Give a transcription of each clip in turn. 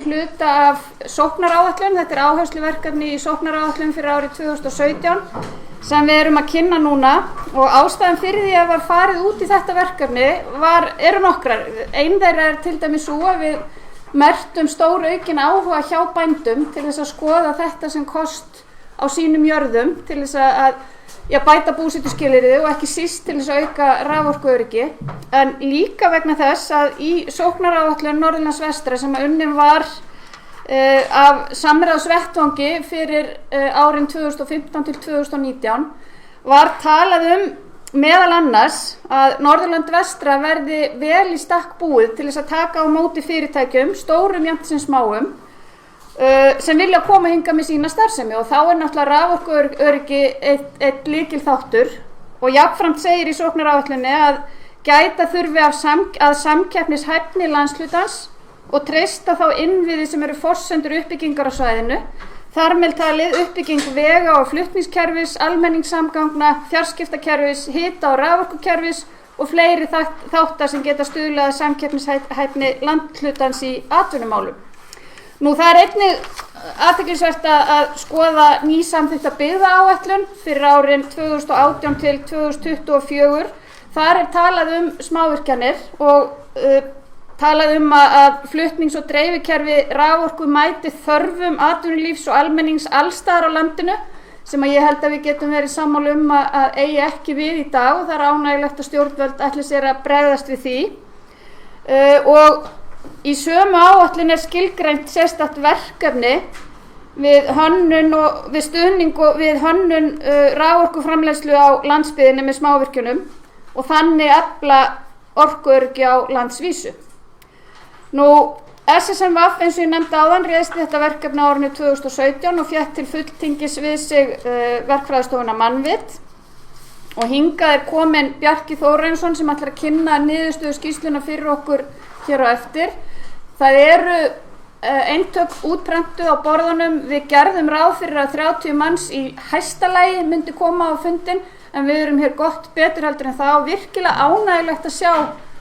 hluta af sóknaráætlun. Þetta áhersluverkefni í sóknaráætlun fyrir árið 2017 sem við erum að kynna núna, og ástæðan fyrir því að var farið út í þetta verkefni eru nokkrar. Ein þeirra til dæmis sú að við merktum stóraukin áhuga hjá bændum til þess að skoða þetta sem kost á sínum jörðum til þess að bæta búsetuskilyrði og ekki síst til þess að auka raforkuöryggi, en líka vegna þess að í sóknaráætlun Norðurlands vestra sem unnin var af samráðsvettvangi fyrir árin 2015 til 2019 var talað meðal annars að Norðurland vestra verði vel í stakk búið til þess að taka á móti fyrirtækjum, stórum jafnt sem smáum, sem vilja koma hingað með sína starfsemi, og þá náttúrulega raforkuöryggi einn lykilþáttur, og jafnframt segir í sóknaráætlunni að gæta þurfi að samkeppnishæfni landshlutans og treysta þá innviði sem eru forsendur uppbyggingar á svæðinu, þar með talið uppbygging vega og flutningskerfis, almenningssamgangna, fjarskiptakerfis, hita- og raforkukerfis og fleiri þáttar sem geta stuðlað að samkeppnishæfni landhlutans í atvinnumálum. Nú, það einnig athyglisvert að skoða nýsamþykkta byggðaáætlun fyrir árin 2018 til 2024. Þar talað smávirkjanir og talað að flutnings- og dreifikerfi raforku mæti þörfum atvinnulífs og almennings alls staðar á landinu, sem ég held að við getum verið sammála að eigi ekki við í dag, og það ánægjulegt að stjórnvöld ætli sér að bregðast við því. Og í sömu áætlun skilgreint sérstakt verkefni við stuðning við hönnun raforkuframleiðslu á landsbyggðinni með smávirkjunum og þannig efla orkuöryggi á landsvísu. Nú, SSMV, eins og ég nefndi áðan, réðst þetta verkefni á árinu 2017 og fékk til fulltingis við sig verkfræðistofuna Mannvit, og hingað kominn Bjarki Þórarinsson sem ætlar að kynna niðurstöðu skýrsluna fyrir okkur hér á eftir. Það eru eintök útprentuð á borðunum. Við gerðum ráð fyrir að 30 manns í hæsta lagi myndi koma á fundinn, en við erum hér gott betur heldur en það, og virkilega ánægjulegt að sjá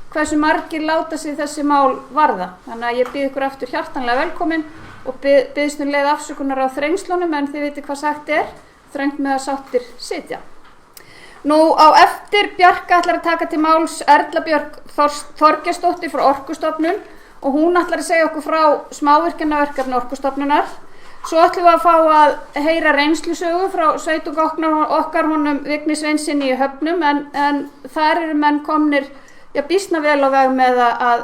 hversu margir láta sig þessi mál varða. Þannig að ég býð ykkur aftur hjartanlega velkomin og biðst leið afsökunar á þrengslunum, en þið vitið hvað sagt þröngt með að sáttir sitja. Nú, á eftir Bjarka ætlar að taka til máls Erla Björk Þorgeirsdóttir frá Orkustofnun, og hún ætlar að segja okkur frá smávirkjanaverkefni Orkustofnunar. Svo ætlum við að fá að heyra reynslusögu frá sveitung okkar honum Vigni Sveinssyni í Höfnum, en þar eru menn komnir býsna vel á veg með að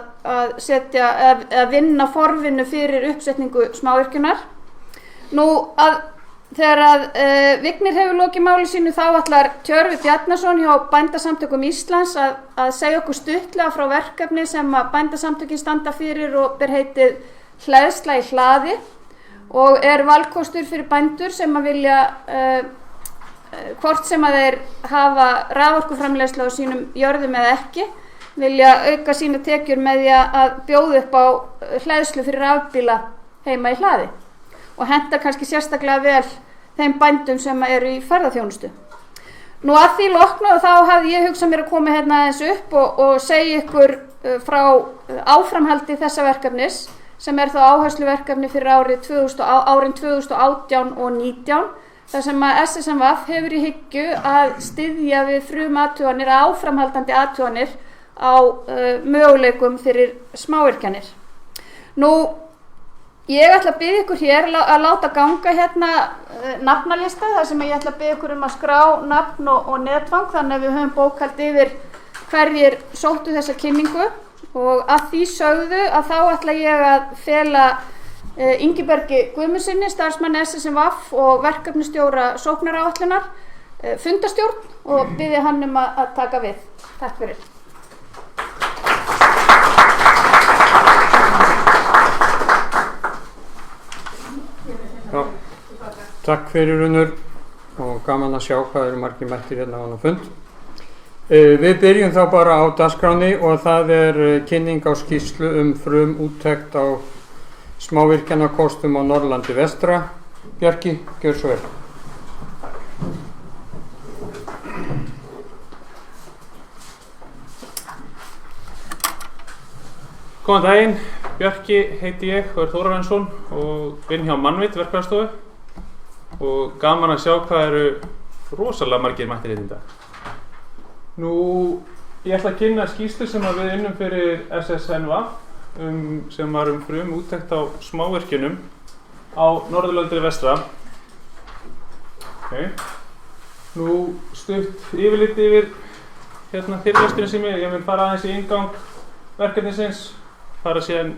vinna forvinnu fyrir uppsetningu smávirkjunar. Nú, þegar Vignir hefur lokið máli sínu, þá ætlar Tjörfi Bjarnason hjá Bændasamtökum Íslands að segja okkur stuttlega frá verkefni sem að Bændasamtökin standa fyrir og ber heitið Hleðsla í hlaði, og valkostur fyrir bændur sem að vilja hvort sem að þeir hafa raforkuframleiðslu á sínum jörðum eða ekki, vilja auka sína tekjur með því að bjóða upp á hleðslu fyrir rafbíla heima í hlaði, og henta kannski sérstaklega vel þeim bændum sem eru í ferðaþjónustu. Nú, að því loknu þá hafði ég hugsað mér að koma hérna aðeins upp og segja ykkur frá áframhaldi þessa verkefnis, sem þá áhersluverkefni fyrir árin 2018 og 2019, þar sem að SSMV hefur í hyggju að styðja við frumathuganir, áframhaldandi athuganir á möguleikum fyrir smávirkjanir. Nú, ég ætla að biðja ykkur hér að láta ganga hérna nafnalista, þar sem ég ætla að biðja ykkur að skrá nafn og netfang, þannig að við höfum bókhald yfir hverjir sóttu þessa kynningu, og að því sögðu að þá ætla ég að fela Ingibergi Guðmundsssyni, starfsmanni SSMV og verkefnastjóra sóknaráætlunar, fundarstjórn, og biðja hann að taka við. Takk fyrir. Já, takk fyrir Unnur, og gaman að sjá hvað eru margir mættir hérna á fund. Við byrjum þá bara á dagskránni, og það kynning á skýrslu úttekt á smávirkjanakostum á Norðurlandi vestra. Bjarki, gjör svo vel. Góðan daginn. Bjarki heiti ég og Þórarinsson og vinn hjá Mannvit verkfræðistofu og gaman að sjá hvað eru rosalega margir mættir hérna í dag. Nú, ég ætla að kynna skýrslu sem við unnum fyrir SSNV sem var úttekt á smávirkjunum á Norðurlandi vestra. Okay. Nú stutt yfirlit yfir fyrirlesturinn sem ég mun fara aðeins í inngang verkefnisins, fara síðan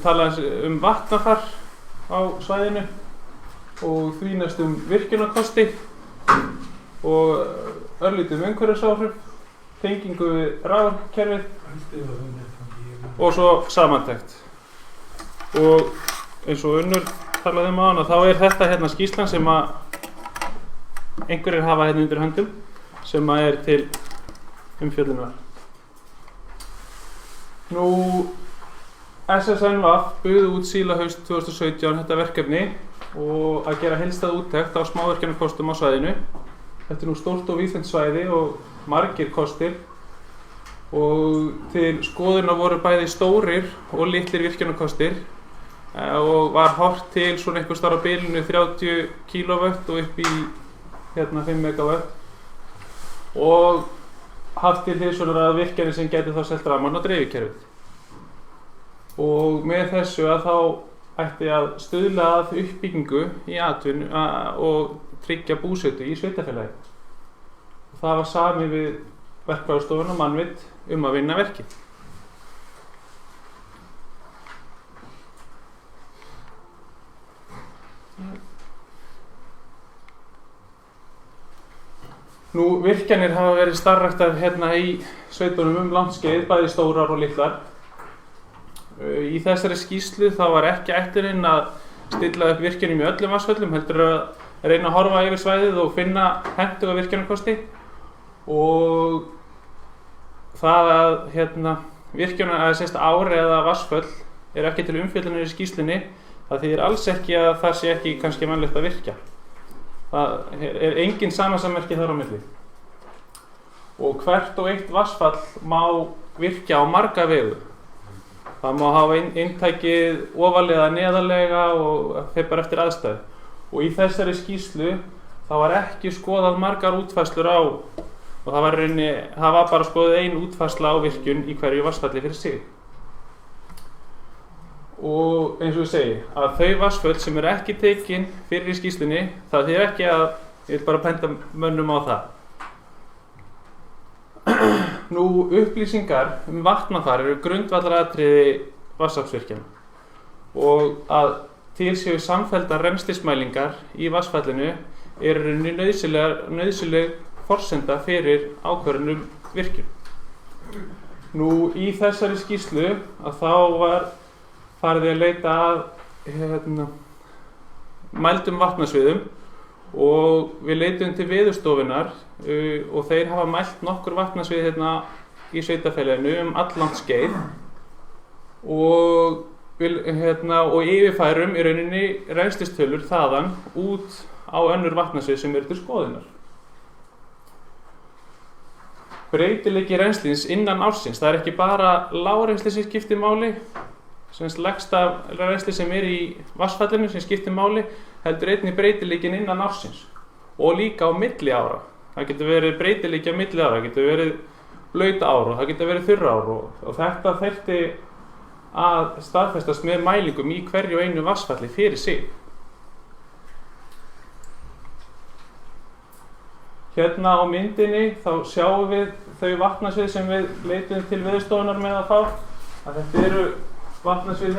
tala vatnafar á svæðinu og því næst virkjunarkosti og örlítið umhverfisáhrif, tengingu við raforkukerfið og svo samantekt. Og eins og Unnur talaði áðan, þá þetta skýrslan sem að einhverjir hafa undir höndum sem að til umfjöllunar. Nú, SSNV buðu út síðla-haust 2017 þetta verkefni og að gera heildstæða úttekt á smávirkjanakostum á svæðinu. Þetta nú stórt og víðfeðmt svæði og margir kostir og til skoðunar voru bæði stórir og litlir virkjanakostir og var horft til svona einhvers staðar á bilinu 30 kW og upp í 5 MW og haft til hliðsjónar að virkjanir sem gæti þá selt rafmagn á dreifikerfið. Og með þessu að þá ætti að stuðla að uppbyggingu í atvinnu og tryggja búsetu í sveitarfélagi. Það var samið við verkfræðistofuna Mannvit að vinna verkið. Nú, virkjanir hafa verið starfræktar í sveitunum langt skeið, bæði stórar og litlar. Í þessari skýrslu þá var ekki ætlunin að stilla upp virkjunum í öllum vatnsföllum, heldur að reyna að horfa yfir svæðið og finna hentuga virkjunarkosti og það að virkjunar ár eða vatnsföll ekki til umfjöllunar í skýrslunni, það þýðir alls ekki að það sé ekki kannski vænlegt að virkja. Það engin samasammerki þar á milli. Og hvert og eitt vatnsfall má virkja á marga vegu. Það má hafa inntækið ofarlega eða neðarlega og fer bara eftir aðstæðu. Og í þessari skýrslu þá var ekki skoðað margar útfærslur á og það var bara skoðað ein útfærsla á virkjun í hverju vatnsfalli fyrir sig. Og eins og ég segi, að þau vatnsföll sem ekki tekin fyrir í skýrslunni, það þýðir ekki að ég vil bara penta mönnum á það. Nú, upplýsingar vatnafar eru grundvallaratriði vatnsaflsvirkjana og að til séu samfelldar rennslismælingar í vatnsfallinu eru nauðsynleg forsenda fyrir ákvörðun virkjun. Nú, í þessari skýrslu að þá var farið að leita að mældum vatnasviðum og við leitum til Veðurstofunnar og þeir hafa mælt nokkur vatnasvið í sveitarfélaginu allangt skeið og yfirfærum í rauninni rennslistölur þaðan út á önnur vatnasvið sem eru til skoðunar. Breytileiki rennslins innan ársins, það ekki bara lágrennsli sem skiptir máli, lægsta rennsli sem í vatnsfallinu sem skiptir máli, heldur einnig breytileikin innan ársins og líka á milli ára. Það getur verið breytileiki á milli ára, það getur verið blaut ár og það getur verið þurr ár og þetta þyrfti að staðfestast með mælingum í hverju og einu vatnsfalli fyrir sig. Hérna á myndinni þá sjáum við þau vatnasvið sem við leitum til Veðurstofunnar með að fá. Að þetta eru vatnasvið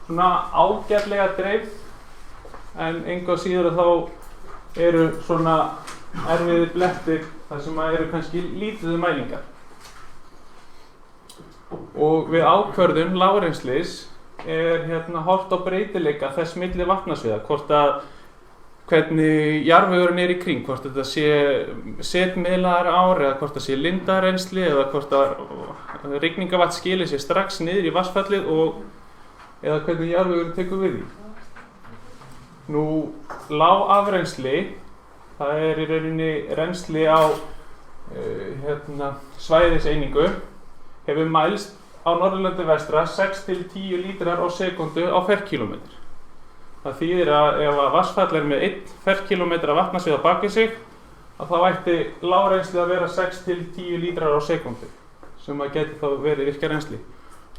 svona ágætlega dreifð en engu að síður að þá eru svona erfiðir blettir þar sem eru kannski lítið mælingar. Og við ákvörðun lágrennslis horft á breytileika þess milli vatnasviða, hvort að hvernig jarðvegurinn í kring, hvort þetta sé setmiðlaðar ár eða hvort það sé lindarrennsli eða hvort að rigningavatn skili sér strax niður í vatnsfallið eða hvernig jarðvegurinn tekur við því. Nú, lágafrennsli, það í rauninni rennsli á svæðiseiningu, hefur mælst á Norðurlandi vestra 6 til 10 lítrar á sekundu á ferkílómetr. Það þýðir að ef að vatnsfall er með 1 ferkílómetr af vatnasvið á bak við sig, að þá ætti lágrennsli að vera 6 til 10 lítrar á sekundu, sem að geti þá verið virkjarrennsli.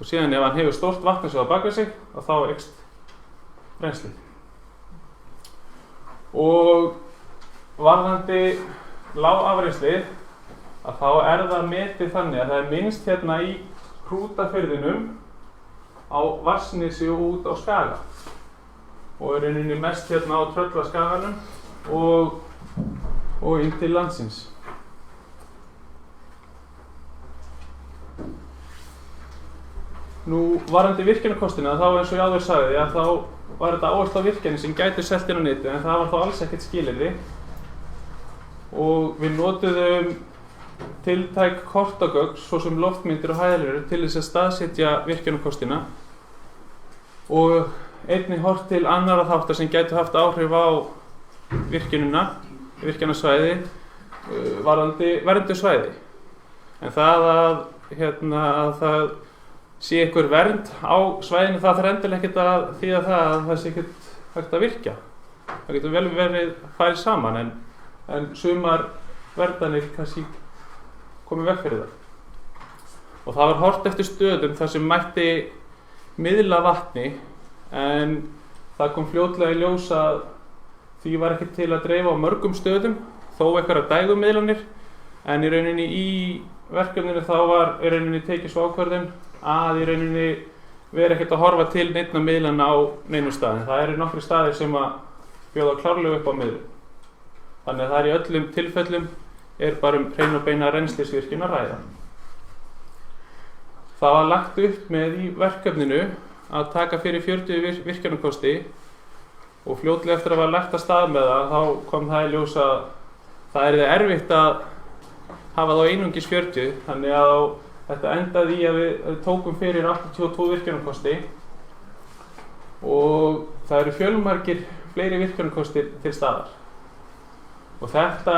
Og síðan ef hann hefur stórt vatnasvið á bak við sig, að þá eykst rennsli. Og varðandi lágafrennslið, að þá er það metið þannig að það er minnst hérna í Hrútafirðinum á Vatnsnesi og út á Skaga og er rauninni mest hérna á Tröllaskaganum og inn til landsins. Nú varðandi virkjunarkostina, þá eins og ég áður sagði að þá var þetta áhersla á virkjanir sem gætu selt inn á netið, en það var þá alls ekkert skilyrði og við notuðum tiltæk kortagögn, svo sem loftmyndir og hæðarlínur til þess að staðsetja virkjunarkostina og einnig horft til annarra þátta sem gætu haft áhrif á virkjunarsvæði varðandi vernduð svæði. En það að það sé einhver vernd á svæðinu, það þarf endilega ekkert að þýða það sé ekkert hægt að virkja. Það getur vel verið færið saman en sumar verndanir kannski komið veg fyrir það. Og það var horft eftir stöðum þar sem mætti miðla vatni, en það kom fljótlega í ljós að því var ekki til að dreifa á mörgum stöðum, þó einhverjar dægumiðlanir, en í rauninni í verkefninu þá var í rauninni tekið svo ákvörðun að í rauninni vera ekkert að horfa til neinna miðlana á neinu staði. Það eru nokkri staðir sem að bjóða klárlega upp á miðlun. Þannig að það í öllum tilfellum er bara hrein og beina rennslisvirkjun að ræða. Það var lagt upp með í verkefninu að taka fyrir 40 virkjunarkosti og fljótlega eftir að var lagt að stað með það, þá kom það í ljós að það er erfitt að hafa þá einungis 40, þannig að þetta endaði í að við tókum fyrir 82 virkjunarkosti og það eru fjölmargir fleiri virkjunarkostir til staðar. Og þetta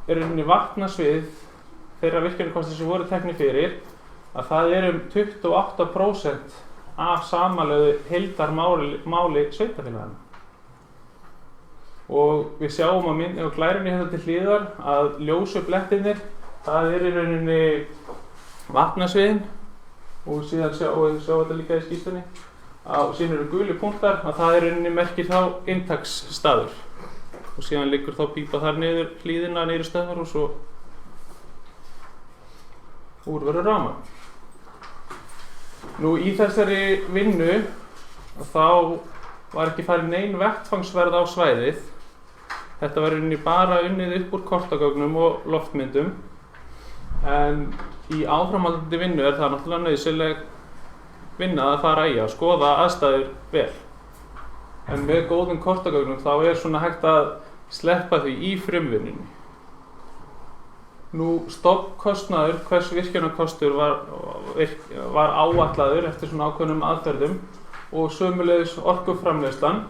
er rauninni vatnasvið þeirra virkjunarkosti sem voru teknir fyrir, að það er 28% af samanlögðu heildarmáli sveitarfélagana. Og við sjáum á myndinni og glærunni hérna til hliðar að ljósu blettirnir, það er í rauninni vatnasviðin og síðan sjá þetta líka í skýrslunni. Síðan eru guli punktar, að það er í rauninni merkir þá inntaksstaður. Og síðan liggur þá pípa þar niður hlíðina, niður stöðvar og svo úr verður rafmagn. Nú í þessari vinnu þá var ekki farið nein vettfangsverð á svæðið. Þetta var rauninni bara unnið upp úr kortagögnum og loftmyndum. En í áframhaldandi vinnu er það náttúrulega nauðsynleg vinna að fara í að skoða aðstæður vel. En með góðum kortagögnum þá er svona hægt að sleppa því í frumvinnunni. Nú stofnkostnaður hvers virkjunarkostur var áætlaður eftir svona ákveðnum aðferðum og sömuleiðis orkuframleiðslan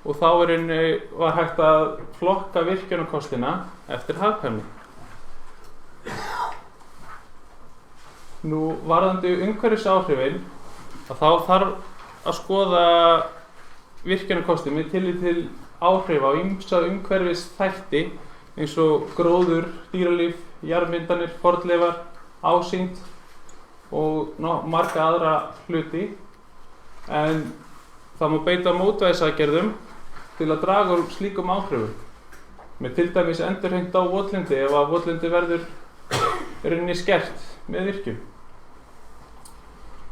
og þá var hægt að flokka virkjunarkostina eftir hagkvæmni. Nú varðandi umhverfisáhrifin að þá þarf að skoða virkjunarkosti með tillit til áhrif á ýmsa umhverfisþætti eins og gróður, dýralíf, jarðmyndanir, fornleifar, ásýnd og marga aðra hluti. En það má beita mótvægisaðgerðum til að draga úr slíkum áhrifum. Með til dæmis endurheimt á votlendi ef að votlendi verður rauninni skert með virkjun.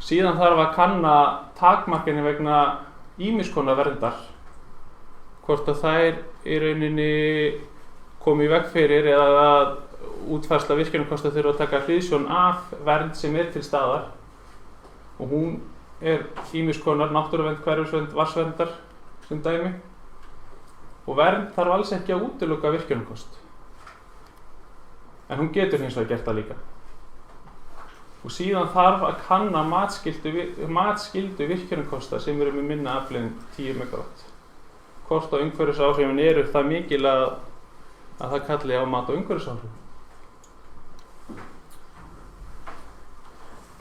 Síðan þarf að kanna takmarkanir vegna ýmiss konar verndar, hvort að þær í rauninni komi í veg fyrir eða að útfærsla virkjunarkosta þurfa að taka hliðsjón af vernd sem er til staðar og hún er ýmiss konar náttúruvernd, hverfisvernd, vatnsverndar sem dæmi og vernd þarf alls ekki að útiloka virkjunarkost en hún getur hins vegar gert það líka. Og síðan þarf að kanna matskyldu virkjunarkosta sem eru með minna afli en 10 megawatt. Hvort á umhverfisáhrifin eru það mikil að það kalli á mat á umhverfisáhrifin.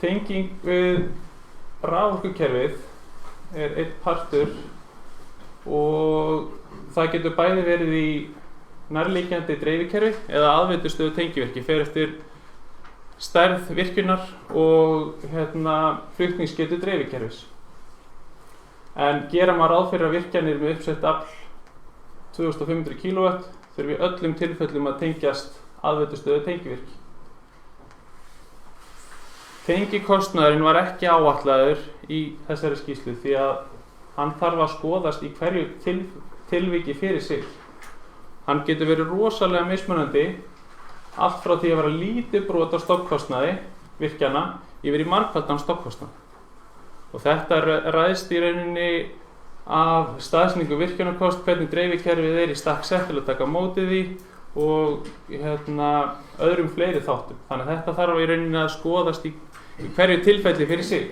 Tenging við raforkukerfið er einn partur og það getur bæði verið í nærliggjandi dreifikerfi eða aðveitustöðu tengivirki, fer eftir stærð virkjunar og flutningsgetu dreifikerfis. En gera maður ráð fyrir að virkjanir með uppsett afl 2500 kW þurfi í öllum tilfellum að tengjast aðveitustöðu tengivirki. Tengikostnaðurinn var ekki áætlaður í þessari skýrslu því að hann þarf að skoðast í hverju tilviki fyrir sig. Hann getur verið rosalega mismunandi, allt frá því að vera lítið brot á stofnkostnaði virkjana yfir í margfaldan stofnkostnað. Og þetta ræðst í rauninni af staðsetningu virkjunarkost, hvernig dreifikerfið er í stakk sett til að taka á móti því og öðrum fleiri þáttum. Þannig að þetta þarf í rauninni að skoðast í hverju tilfelli fyrir sig.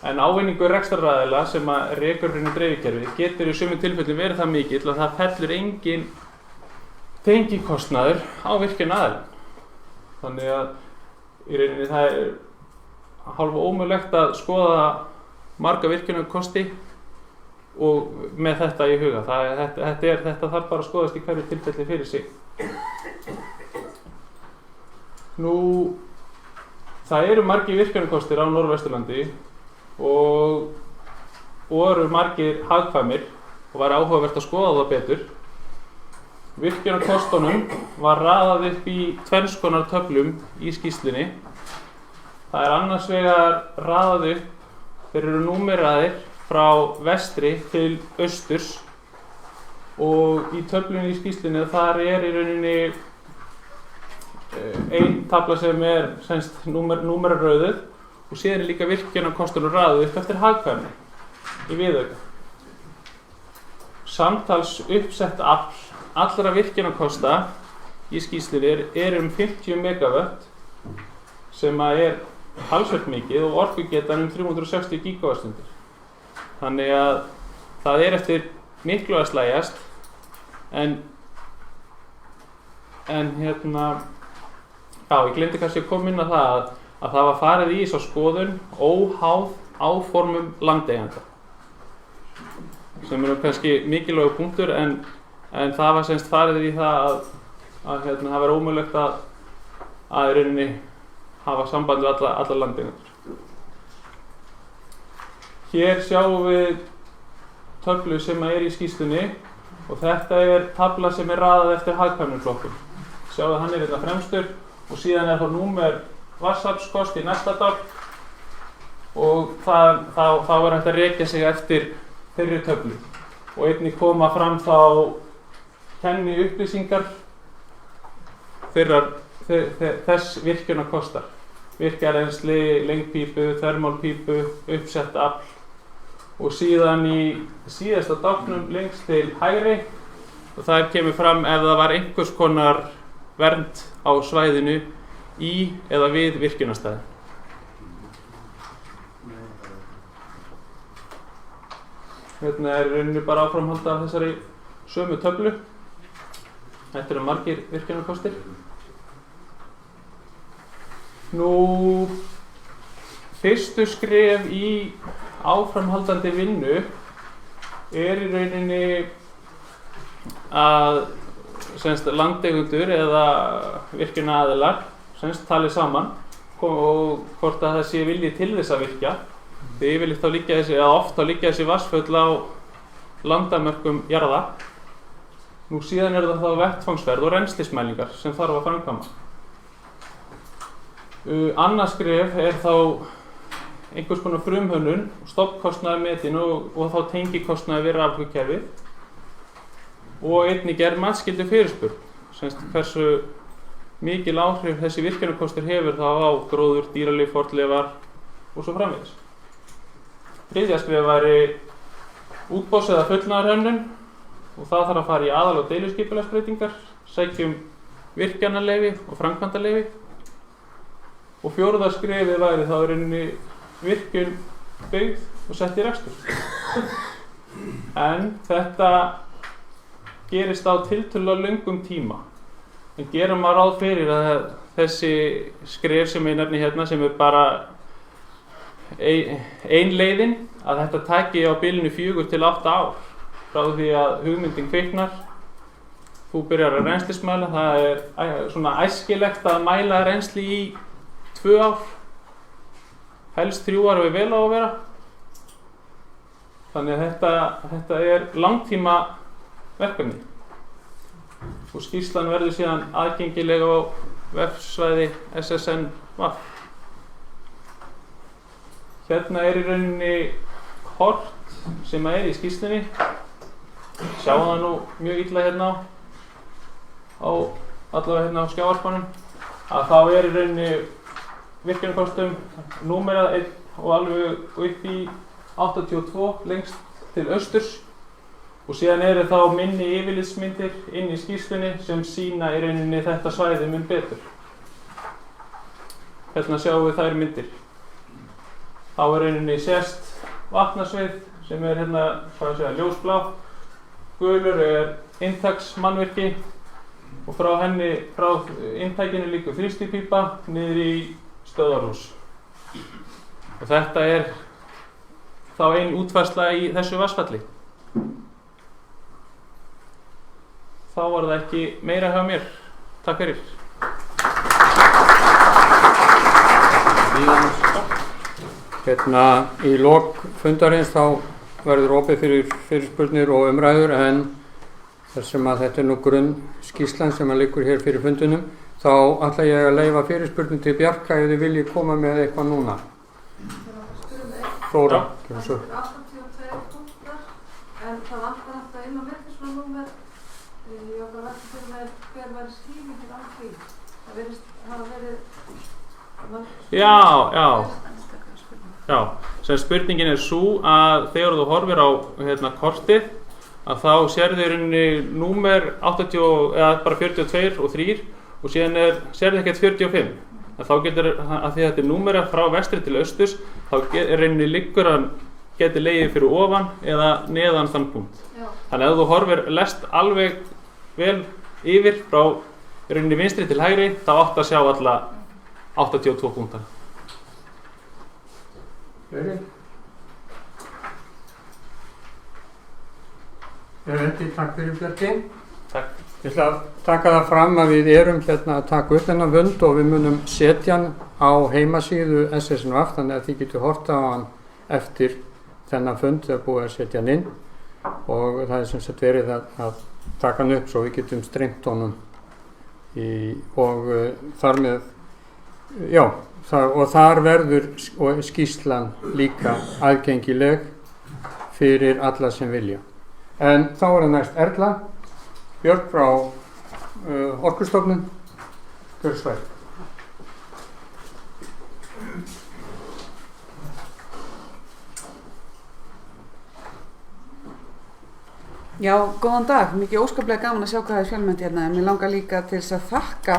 En ávinningur rekstraraðila sem að rekur dreifikerfið getur í sumum tilfellum verið það mikill að það fellur engin tengikostnaður á virkjunaraðilann. Þannig að í rauninni það er hálfa ómögulegt að skoða marga virkjunarkosti og með þetta í huga. Þetta þarf bara að skoðast í hverju tilfelli fyrir sig. Það eru margir virkjunarkostir á Norðvesturlandi og eru margir hagkvæmir og var áhugavert að skoða það betur. Virkjunarkostunum var raðað upp í tvenns konar töflum í skýrslunni. Það er annars vegar raðað upp, þeir eru númeraðir frá vestri til austurs og í töflunni í skýrslunni þar er í rauninni ein tafla sem er númeraröðuð og síðan er líka virkjunarkostunum raðað upp eftir hagkvæmni í viðauka. Samtals uppsett afl allra virkjunarkosta í skýrslunni er 50 megawatt sem er talsvert mikið og orkugetan 360 gigawattstundir. Þannig að það er eftir miklu að slægjast en ég glemdi kannski að koma inn á það að það var farið í þessa skoðun óháð áformum landeiganda sem eru kannski mikilvægur punktur en það var semst farið í það að það var ómögulegt að í rauninni hafa samband við alla landeigendur. Hér sjáum við töflu sem er í skýrslunni og þetta er tafla sem er raðað eftir hagkvæmniflokkum. Sjáum hann er hérna fremstur og síðan er þá númer vatnsaflskost í næsta töfl og þá er hægt að rekja sig eftir þeirri töflu og einnig koma fram þá kenni upplýsingar þess virkjunarkostar. Virkjarrennsli, lengpípu, þermálpípu, uppsett afl og síðan í síðasta dáknum lengst til hægri og þar kemur fram ef það var einhvers konar vernd á svæðinu í eða við virkjunarstæði. Hérna er rauninni bara áframhald af þessari sömu töflu. Þetta eru margir virkjunarkostir. Fyrstu skref í áframhaldandi vinnu er í rauninni að landeigendur eða virkjunaraðilar talið saman og hvort að það sé vilji til þess að virkja. Því yfirleitt þá liggja þessi vatnsföll á landamörkum jarða. Síðan er það þá vettfangsverð og rennslismælingar sem þarf að framkvæma. Annað skref er þá einhvers konar frumhönnun, stofnkostnaður metin og þá tengikostnaður við raforkukerfið og einnig er matsskyldu fyrirspurn, hversu mikil áhrif þessi virkjunarkostur hefur þá á gróður, dýralíf, fornleifar og svo framvegis. Þriðja skref væri útboðs eða fullnaðarhönnun og það þarf að fara í aðal- og deiliskipulagsbreytingar, sækjum virkjanaleyfi og framkvæmdaleyfi. Og fjórða skrefið væri þá í rauninni virkjun byggð og sett í rekstur. En þetta gerist á tiltölulega löngum tíma. En gerum maður ráð fyrir að þessi skref sem ég nefni hérna, sem bara ein leiðin, að þetta taki á bilinu 4 til 8 ár frá því að hugmyndin kviknar. Þú byrjar að reynslismæla, það svona æskilegt að mæla reynsli í 2 ár, helst 3 ár við vel á að vera. Þannig að þetta langtíma verkefni. Og skýrslan verður síðan aðgengileg á vefsvæði SSN VAF. Hérna í rauninni kort sem í skýrslunni. Sjáum það nú mjög illa hérna allavega hérna á skjávarpanum. Að þá í rauninni virkjunarkostum númerað 1 og alveg upp í 82 lengst til austurs. Og síðan þá minni yfirlitsmyndir inn í skýrslunni sem sýna í rauninni þetta svæði mun betur. Hérna sjáum við þær myndir. Þá í rauninni sést vatnasvið sem hérna, hvað segja, ljósblá. Gulur inntaksmannvirki og frá inntækinu liggur þrýstipípa niður í stöðvarhús. Og þetta þá ein útfærsla í þessu vatnsfalli. Þá var það ekki meira hjá mér. Takk fyrir. Hérna í lok fundarins þá verður opið fyrir fyrirspurnir og umræður, en þar sem að þetta nú grunnskýrslan sem liggur hér fyrir fundinum, þá ætla ég að leyfa fyrirspurnir til Bjarka ef þið viljið koma með eitthvað núna. Þóra. 82 punktar, en það vantar alltaf inn á virknismannúmer. Ég var bara velta fyrir mig hver væri skýringin á því. Það virðist hafa verið... Já. Sem spurningin sú að þegar þú horfir á kortið, að þá sérðu í rauninni númer 80, eða bara 42 og 3 og síðan sérðu ekkert 45. En þá getur, að því að þetta númerað frá vestri til austurs, þá rauninni liggur hann geti legið fyrir ofan eða neðan þann punkt. Já. Þannig að ef þú horfir lest alveg vel yfir frá rauninni vinstri til hægri, þá átt að sjá alla 82 punktar. Takk fyrir Bjarki. Takk. Ég ætla að taka það fram að við erum hérna að taka upp þennan fund og við munum setja hann á heimasíðu SSN VAF, þannig að þið getur horft á hann eftir þennan fund þegar búið að setja hann inn, og það sem sagt verið að taka hann upp svo við getum streymt honum og þar með, já, og þar verður skýrslan líka aðgengileg fyrir alla sem vilja. En þá það næst Erla Björk frá Orkustofnun. Gjörðu. Já, góðan dag. Mikið óskaplega gaman að sjá hvað fjölmennt hérna, en mér langar líka til þess að þakka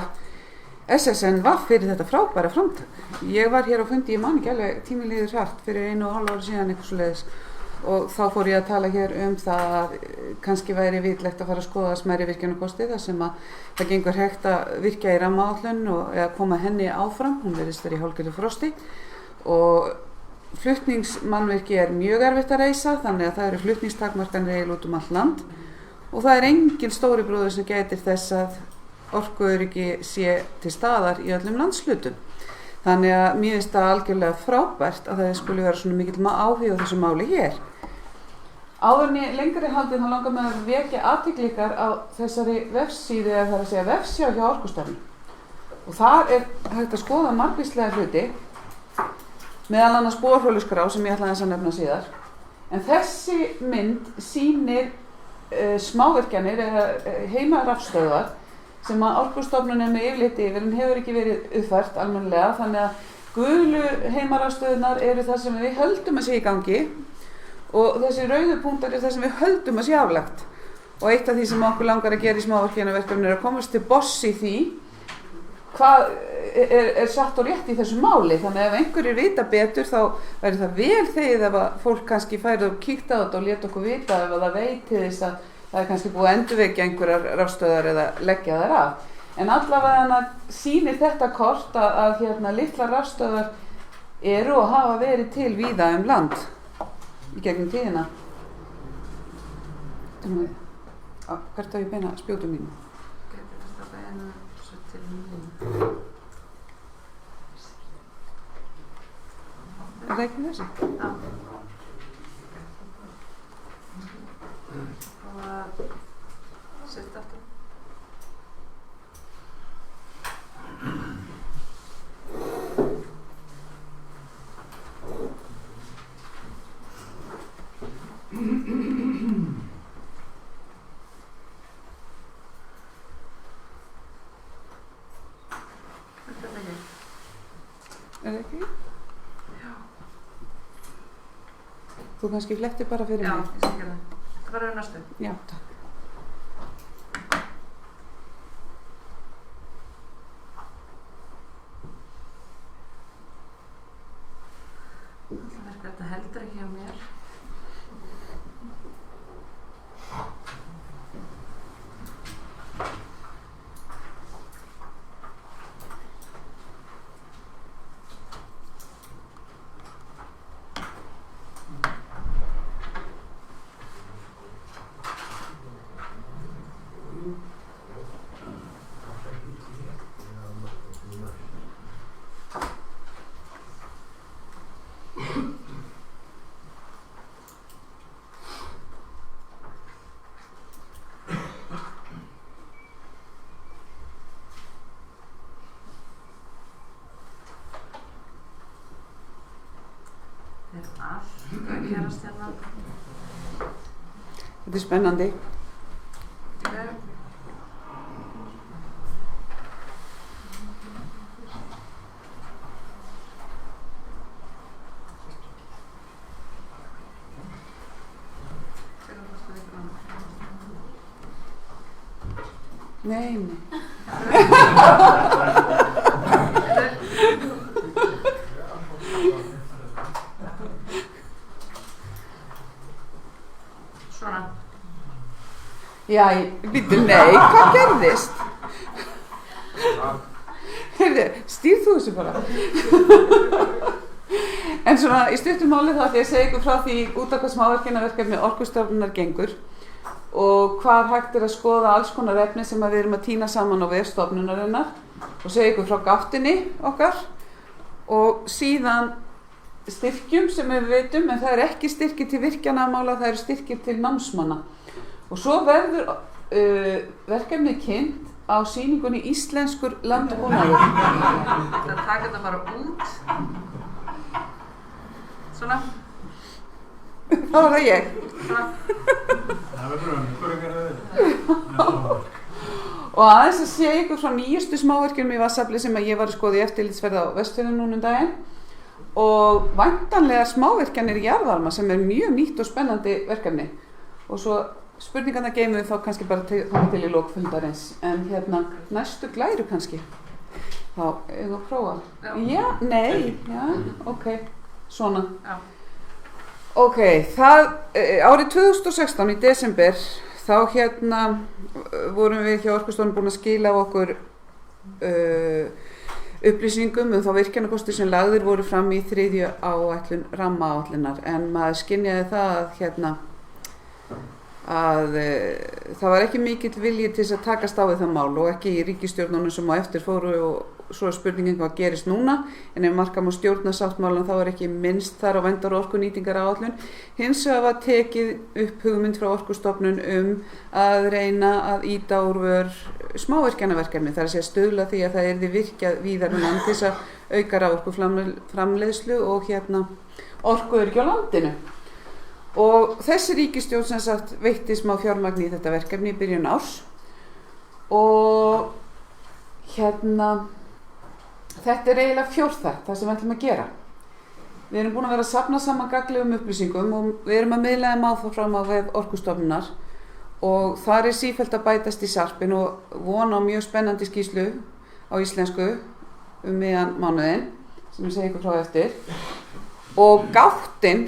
SSN VAF fyrir þetta frábæra framtak. Ég var hér á fundi, ég man ekki alveg, tíminn líður hratt, fyrir 1,5 ári síðan eitthvað svoleiðis, og þá fór ég að tala hér það að kannski væri vitlegt að fara að skoða smærri virkjunarkosti þar sem að það gengur hægt að virkja í rammaáætlun eða koma henni áfram. Hún virðist vera í hálfgerðu frosti og flutningsmannvirki mjög erfitt að reisa, þannig að það eru flutningstakmarkanir eiginlega út allt land og það engin stóri bróður sem gætir þess að orkuöryggi sé til staðar í öllum landshlutum. Þannig að mér finnst það algjörlega frábært að það skuli vera svona mikill áhugi á þessu máli hér. Áður en lengri haldið þá langar mig að vekja athygli ykkar á þessari vefsíðu, eða það að segja vefsjá hjá Orkustofnun. Og þar hægt að skoða margvíslega hluti, meðal annars borholuskrá sem ég ætla aðeins að nefna síðar. En þessi mynd sýnir smávirkjanir eða heimarafstöðvar sem að Orkustofnun með yfirleitt yfir, en hefur ekki verið uppfært almennilega, þannig að gulu heimarafstöðunar eru það sem við höldum að sé í gangi og þessi rauðu punktar er það sem við höldum að sé aflagt. Og eitt af því sem okkur langar að gera í smávirkjanaverkefni er að komast til boss í því hvað satt og rétt í þessu máli. Þannig að ef einhverjir vita betur þá væri það vel þegið ef að fólk kannski færi og kíkta á þetta og leta okkur vita ef að það veit til þess að það kannski búið að endurvekja einhverjar rafstöðar eða leggja þær af. En allavega sýnir þetta kort að litlar rafstöðvar eru og hafa verið til víða land í gegnum tíðina. Hvert á ég beina spjótum mínu? Getur þetta beina svo til mínu. Er það ekki þessi? Já. Og að setja aftur. Er það ekki? Já. Þú kannski flettir bara fyrir mig. Já, ég skal gera það. Það var á næstu. Já, takk. Það verður þetta heldur ekki á mér. Allt að gerast hérna. Þetta spennandi. Nei. Svona. Já, býttu, nei, hvað gerðist? Heyrðu, stýr þú þessu bara? En svona, í stuttum máli þá ætla ég að segja ykkur frá því út af hvað smávirkjanaverkefni Orkustofnunar gengur og hvað hægt að skoða alls konar efni sem við erum að tína saman á vef stofnunarinnar og segja ykkur frá gáttinni okkar og síðan styrkjum sem við veitum, en það er ekki styrkir til virkjanamála, það eru styrkir til námsmanna. Og svo verður verkefnið kynnt á sýningunni Íslenskur landbúnaður. Það taka þetta bara út. Svona. Það var það ég. Svona. Það verður umhverfingar Og aðeins að segja ykkur frá nýjustu smávirkjunum í Vatnsafli sem að ég var að skoða í eftirlitsferð á Vestfjörðum núna daginn. Og væntanlega smávirkjanir í jarðvarma sem er mjög nýtt og spennandi verkefni. Og svo spurningarna geymum við þá kannski bara til í lok fundarins. En næstu glæru kannski. Þá eigum við að prófa. Já, nei, já, ok, svona. Já. Ok, árið 2016 í desember þá vorum við hjá Orkustofnun búin að skila á okkur upplýsingum þá virkjanakosti sem lagðir voru fram í 3. áætlun rammaáætlunar, en maður skynjaði það að það var ekki mikill vilji til þess að takast á við það mál og ekki í ríkisstjórnunum sem á eftir fóru og svo er spurningin hvað gerist núna, en ef marka má stjórnarsáttmálann þá er ekki minnst þar á verndar- og orkunýtingaráætlun. Hins vegar var tekið upp hugmynd frá Orkustofnun að reyna að ýta úr vör smávirkjanaverkefni, þar að segja stuðla því að það yrði virkjað víðar um land til þess að auka raforkuframleiðslu og orkuöryggi á landinu. Og þessi ríkisstjórn sem sagt veitti smá fjármagn í þetta verkefni í byrjun árs og þetta er eiginlega fjórþætt það sem við ætlum að gera. Við erum búin að vera að safna saman gagnlegum upplýsingum og við erum að miðla þeim áfram á vef Orkustofnunar og þar er sífellt að bætast í sarpinn og von á mjög spennandi skýrslu á íslensku miðjan mánuðinn sem ég segi ykkur frá eftir. Og gáttin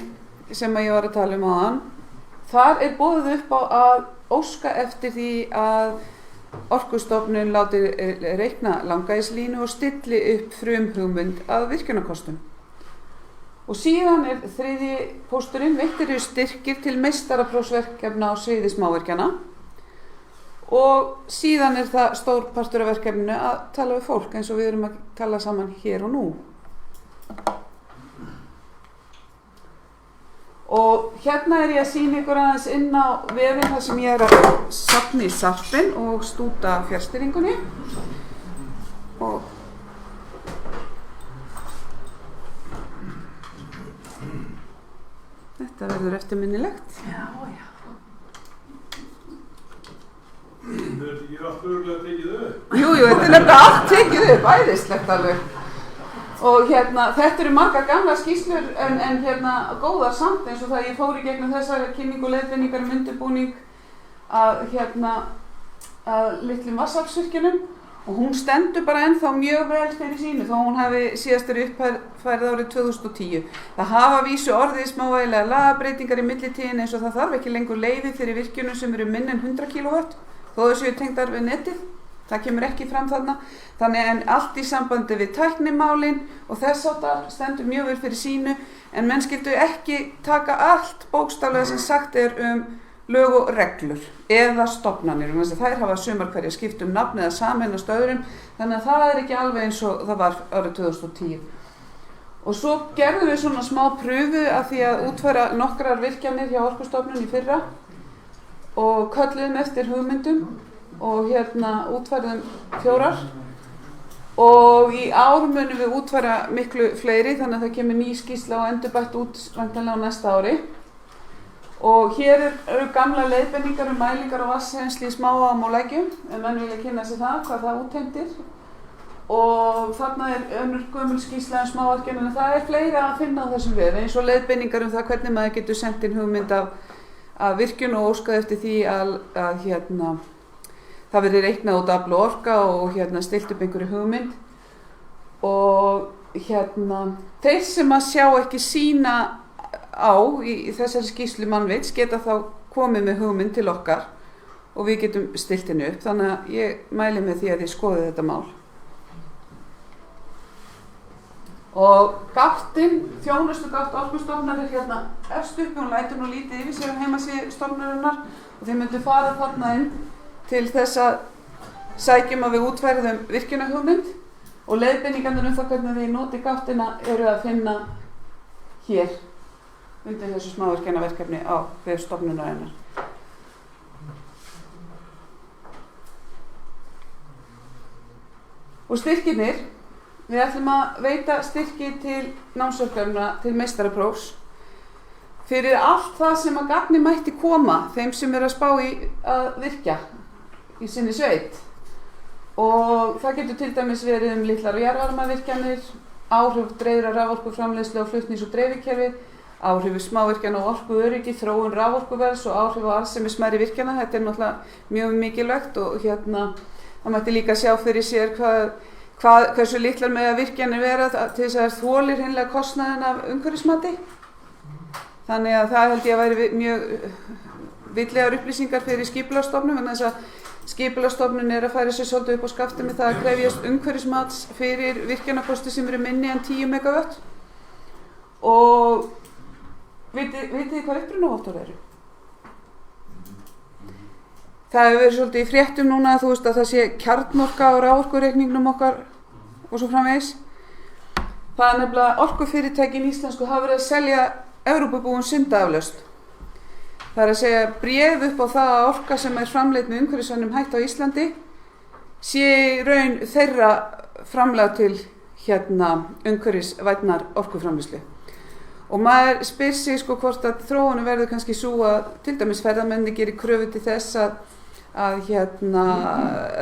sem ég var að tala áðan, þar er boðið upp á að óska eftir því að Orkustofnun láti reikna langaðislínu og stilli upp frumhugmynd að virkjunarkostum. Og síðan þriðji pósturinn, veittir eru styrkir til meistaraprófsverkefna á sviði smávirkjana og síðan það stór partur af verkefninu að tala við fólk eins og við erum að tala saman hér og nú. Og hérna ég að sýna ykkur aðeins inn á vefinn þar sem ég að safna í sarpinn og stúta fjarstýringunni. Og þetta verður eftirminnilegt. Já. Þetta ekki allt örgulega tekið upp? Jú, þetta nefnilega allt tekið upp, æðislegt alveg. Og þetta eru margar gamlar skýrslur en góðar samt eins og það ég fór í gegnum þessari kynningu og leiðbeiningar undirbúning að litlum vatnsaflsvirkjunum og hún stendur bara ennþá mjög vel fyrir sínu þó hún hafi síðast verið uppfærð árið 2010. Það hafa vísu orðið smávægilega lagabreytingar í millitíðinni eins og það þarf ekki lengur leyfi fyrir virkjunum sem eru minni en 100 kW þó þessu tengdar við netið. Það kemur ekki fram þarna, þannig en allt í sambandi við tæknimálin og þess áttar stendur mjög vel fyrir sínu en menn skyldu ekki taka allt bókstaflega sem sagt lög og reglur eða stofnanir. Þær hafa sumar hverja skipt nafn eða sameinast öðrum þannig að það ekki alveg eins og það var árið 2010. Og svo gerðum við svona smá pröfu af því að útfæra nokkrar virkjanir hjá Orkustofnun í fyrra og kölluðum eftir hugmyndum og útfærðum 4 og í ár munum við útfæra miklu fleiri þannig að það kemur ný skýrsla og endurbætt út væntanlega á næsta ári og hér eru gamla leiðbeiningar mælingar og vatnsrennsli í smáám og lækjum en menn vilja kynna sér það, hvað það útheimtir og þarna önnur gömul skýrsla smávirkjun en það fleira að finna á þessum vef eins og leiðbeiningar það hvernig maður getur sent inn hugmynd af virkjun og óskað eftir því að það verið reiknað út afl og orka og stilt upp einhverju hugmynd og þeir sem að sjá ekki sína á í þessari skýrslu mannvits geta þá komið með hugmynd til okkar og við getum stilt henni upp þannig að ég mæli með því að þið skoðið þetta mál. Og gáttinn, þjónustugátt Orkustofnunar efst uppi, hún lætur nú lítið yfir sér heimasíðu stofnunarinnar og þeir myndu fara þarna inn til þess að sækjum að við útfærðum virkjunarhugmynd og leiðbeiningarnir það hvernig við noti gáttina eru að finna hér undir þessu smávirkjanaverkefni á vef stofnunarinnar. Og styrkirnir, við ætlum að veita styrki til námsverkefna til meistaraprófs fyrir allt það sem að gagni mætti koma þeim sem eru að spá í að virkja í sinni sveit og það getur til dæmis verið litlar jarðvarmavirkjanir, áhrif dreifðra raforkuframleiðslu og flutnings- og dreifikerfi, áhrif smávirkjana og orkuöryggi, þróun raforkuverðs og áhrif á arðsemi smærri virkjana. Þetta náttúrulega mjög mikilvægt og það mætti líka sjá fyrir sér hversu litlar með að virkjanir vera til þess að það þolir hreinlega kostnaðinn af umhverfismati. Þannig að það held ég að væri mjög villegar upplýsingar fyrir skipulagsstofnun vegna þess að Skipulagsstofnun að færa sér svolítið upp á skafti með það að krefjast umhverfismats fyrir virkjunarkosti sem eru minni en 10 megawatt. Og vitið þið hvað upprunavottorð eru? Það hefur verið svolítið í fréttum núna að það sé kjarnorka á raforkureikningnum okkar og svo framvegis. Það er nefnilega orkufyrirtækin íslensku hafa verið að selja Evrópubúum syndaaflausn. Það er að segja bréf upp á það að orka sem er framleidd með umhverfisvænum hætti á Íslandi sé í raun þeirra framlag til umhverfisvænnar orkuframleiðslu. Og maður spyr sig hvort að þróunum verður kannski svo að til dæmis ferðamenni gerir kröfu til þess að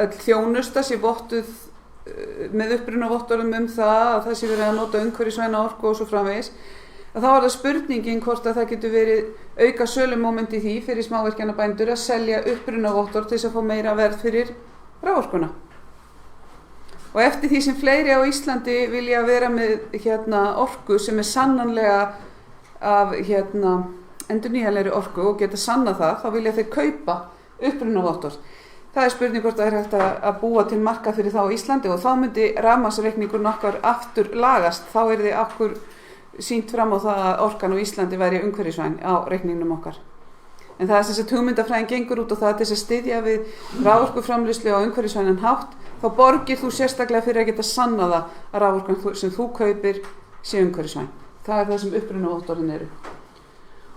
öll þjónusta sé vottuð með upprunavottorðum það sé verið að nota umhverfisvæna orku og svo framvegis. Þá er það spurningin hvort að það getur verið auka sölumóment í því fyrir smávirkjanabændur að selja upprunavottorð til þess að fá meira verð fyrir raforkuna. Og eftir því sem fleiri á Íslandi vilja vera með orku sem er sannanlega af endurnýjanlegri orku og geta sannað það, þá vilja þeir kaupa upprunavottorð. Það spurning hvort það hægt að búa til markað fyrir þá á Íslandi og þá myndi rafmagnsreikningurinn okkar aftur lagast. Þá yrði okkur sýnt fram á það að orkan á Íslandi væri umhverfisvæn á reikningnum okkar. En það sem sagt hugmyndafræðin gengur út og það til þess að styðja við raforkuframleiðslu á umhverfisvænan hátt, þá borgir þú sérstaklega fyrir að geta sannað að raforkan sem þú kaupir sé umhverfisvæn. Það er það sem upprunavottorðin eru.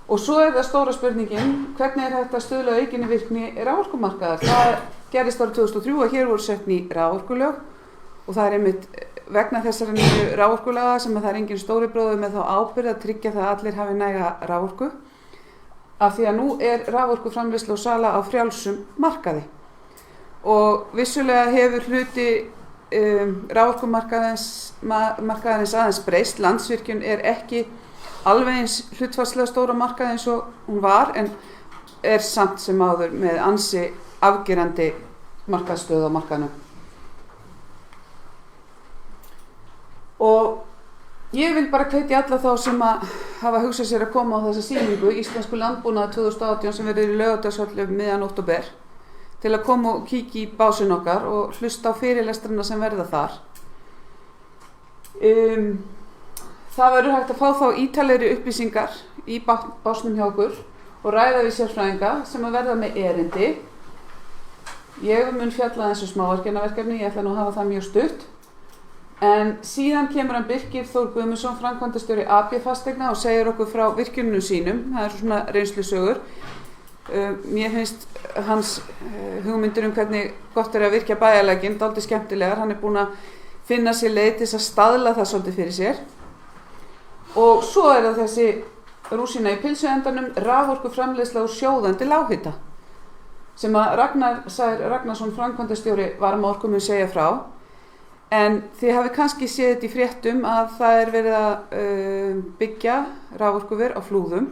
Og svo það stóra spurningin, hvernig hægt að stuðla aukinni virkni raforkumarkaðar? Það gerist árið 2003 að hér voru sett ný raforkulög og það einmitt vegna þessara nýju raforkulaga sem að það engin stóri bróður með þá ábyrgð að tryggja það að allir hafi næga raforku. Af því að nú raforkuframleiðsla og sala á frjálsum markaði. Og vissulega hefur hluti raforkumarkaðarins aðeins breyst. Landsvirkjun ekki alveg eins hlutfallslega stóra markaði eins og hún var, en samt sem áður með ansi afgerandi markaðsstöðu á markaðnum. Og ég vil bara hvetja alla þá sem að hafa hugsað sér að koma á þessa sýningu Íslensku landbúnaðar 2018 sem verður í Laugardalshöll miðjan október til að koma og kíkja í básinn okkar og hlusta á fyrirlestrana sem verða þar. Það verður hægt að fá þá ítalegri upplýsingar í básnum hjá okkur og ræða við sérfræðinga sem að verða með erindi. Ég mun fjalla þessu smávirkjanaverkefni, ég ætla nú að hafa það mjög stutt. En síðan kemur hann Birkir Þór Guðmundsson, framkvæmdastjóri AB Fasteigna og segir okkur frá virkjunum sínum. Það er svona reynslusögur. Mér finnst hans hugmyndir hvernig gott er að virkja bæjarlækinn dálítið skemmtilegar. Hann er búinn að finna sér leið til þess að staðla það svolítið fyrir sér. Og svo það þessi rúsína í pylsuendanum, raforkuframleiðsla og sjóðandi lághita sem að Ragnar Sær Ragnarsson, framkvæmdastjóri Varmaorku mun segja frá. En þið hafi kannski séð þetta í fréttum að það er verið að byggja raforkuver á Flúðum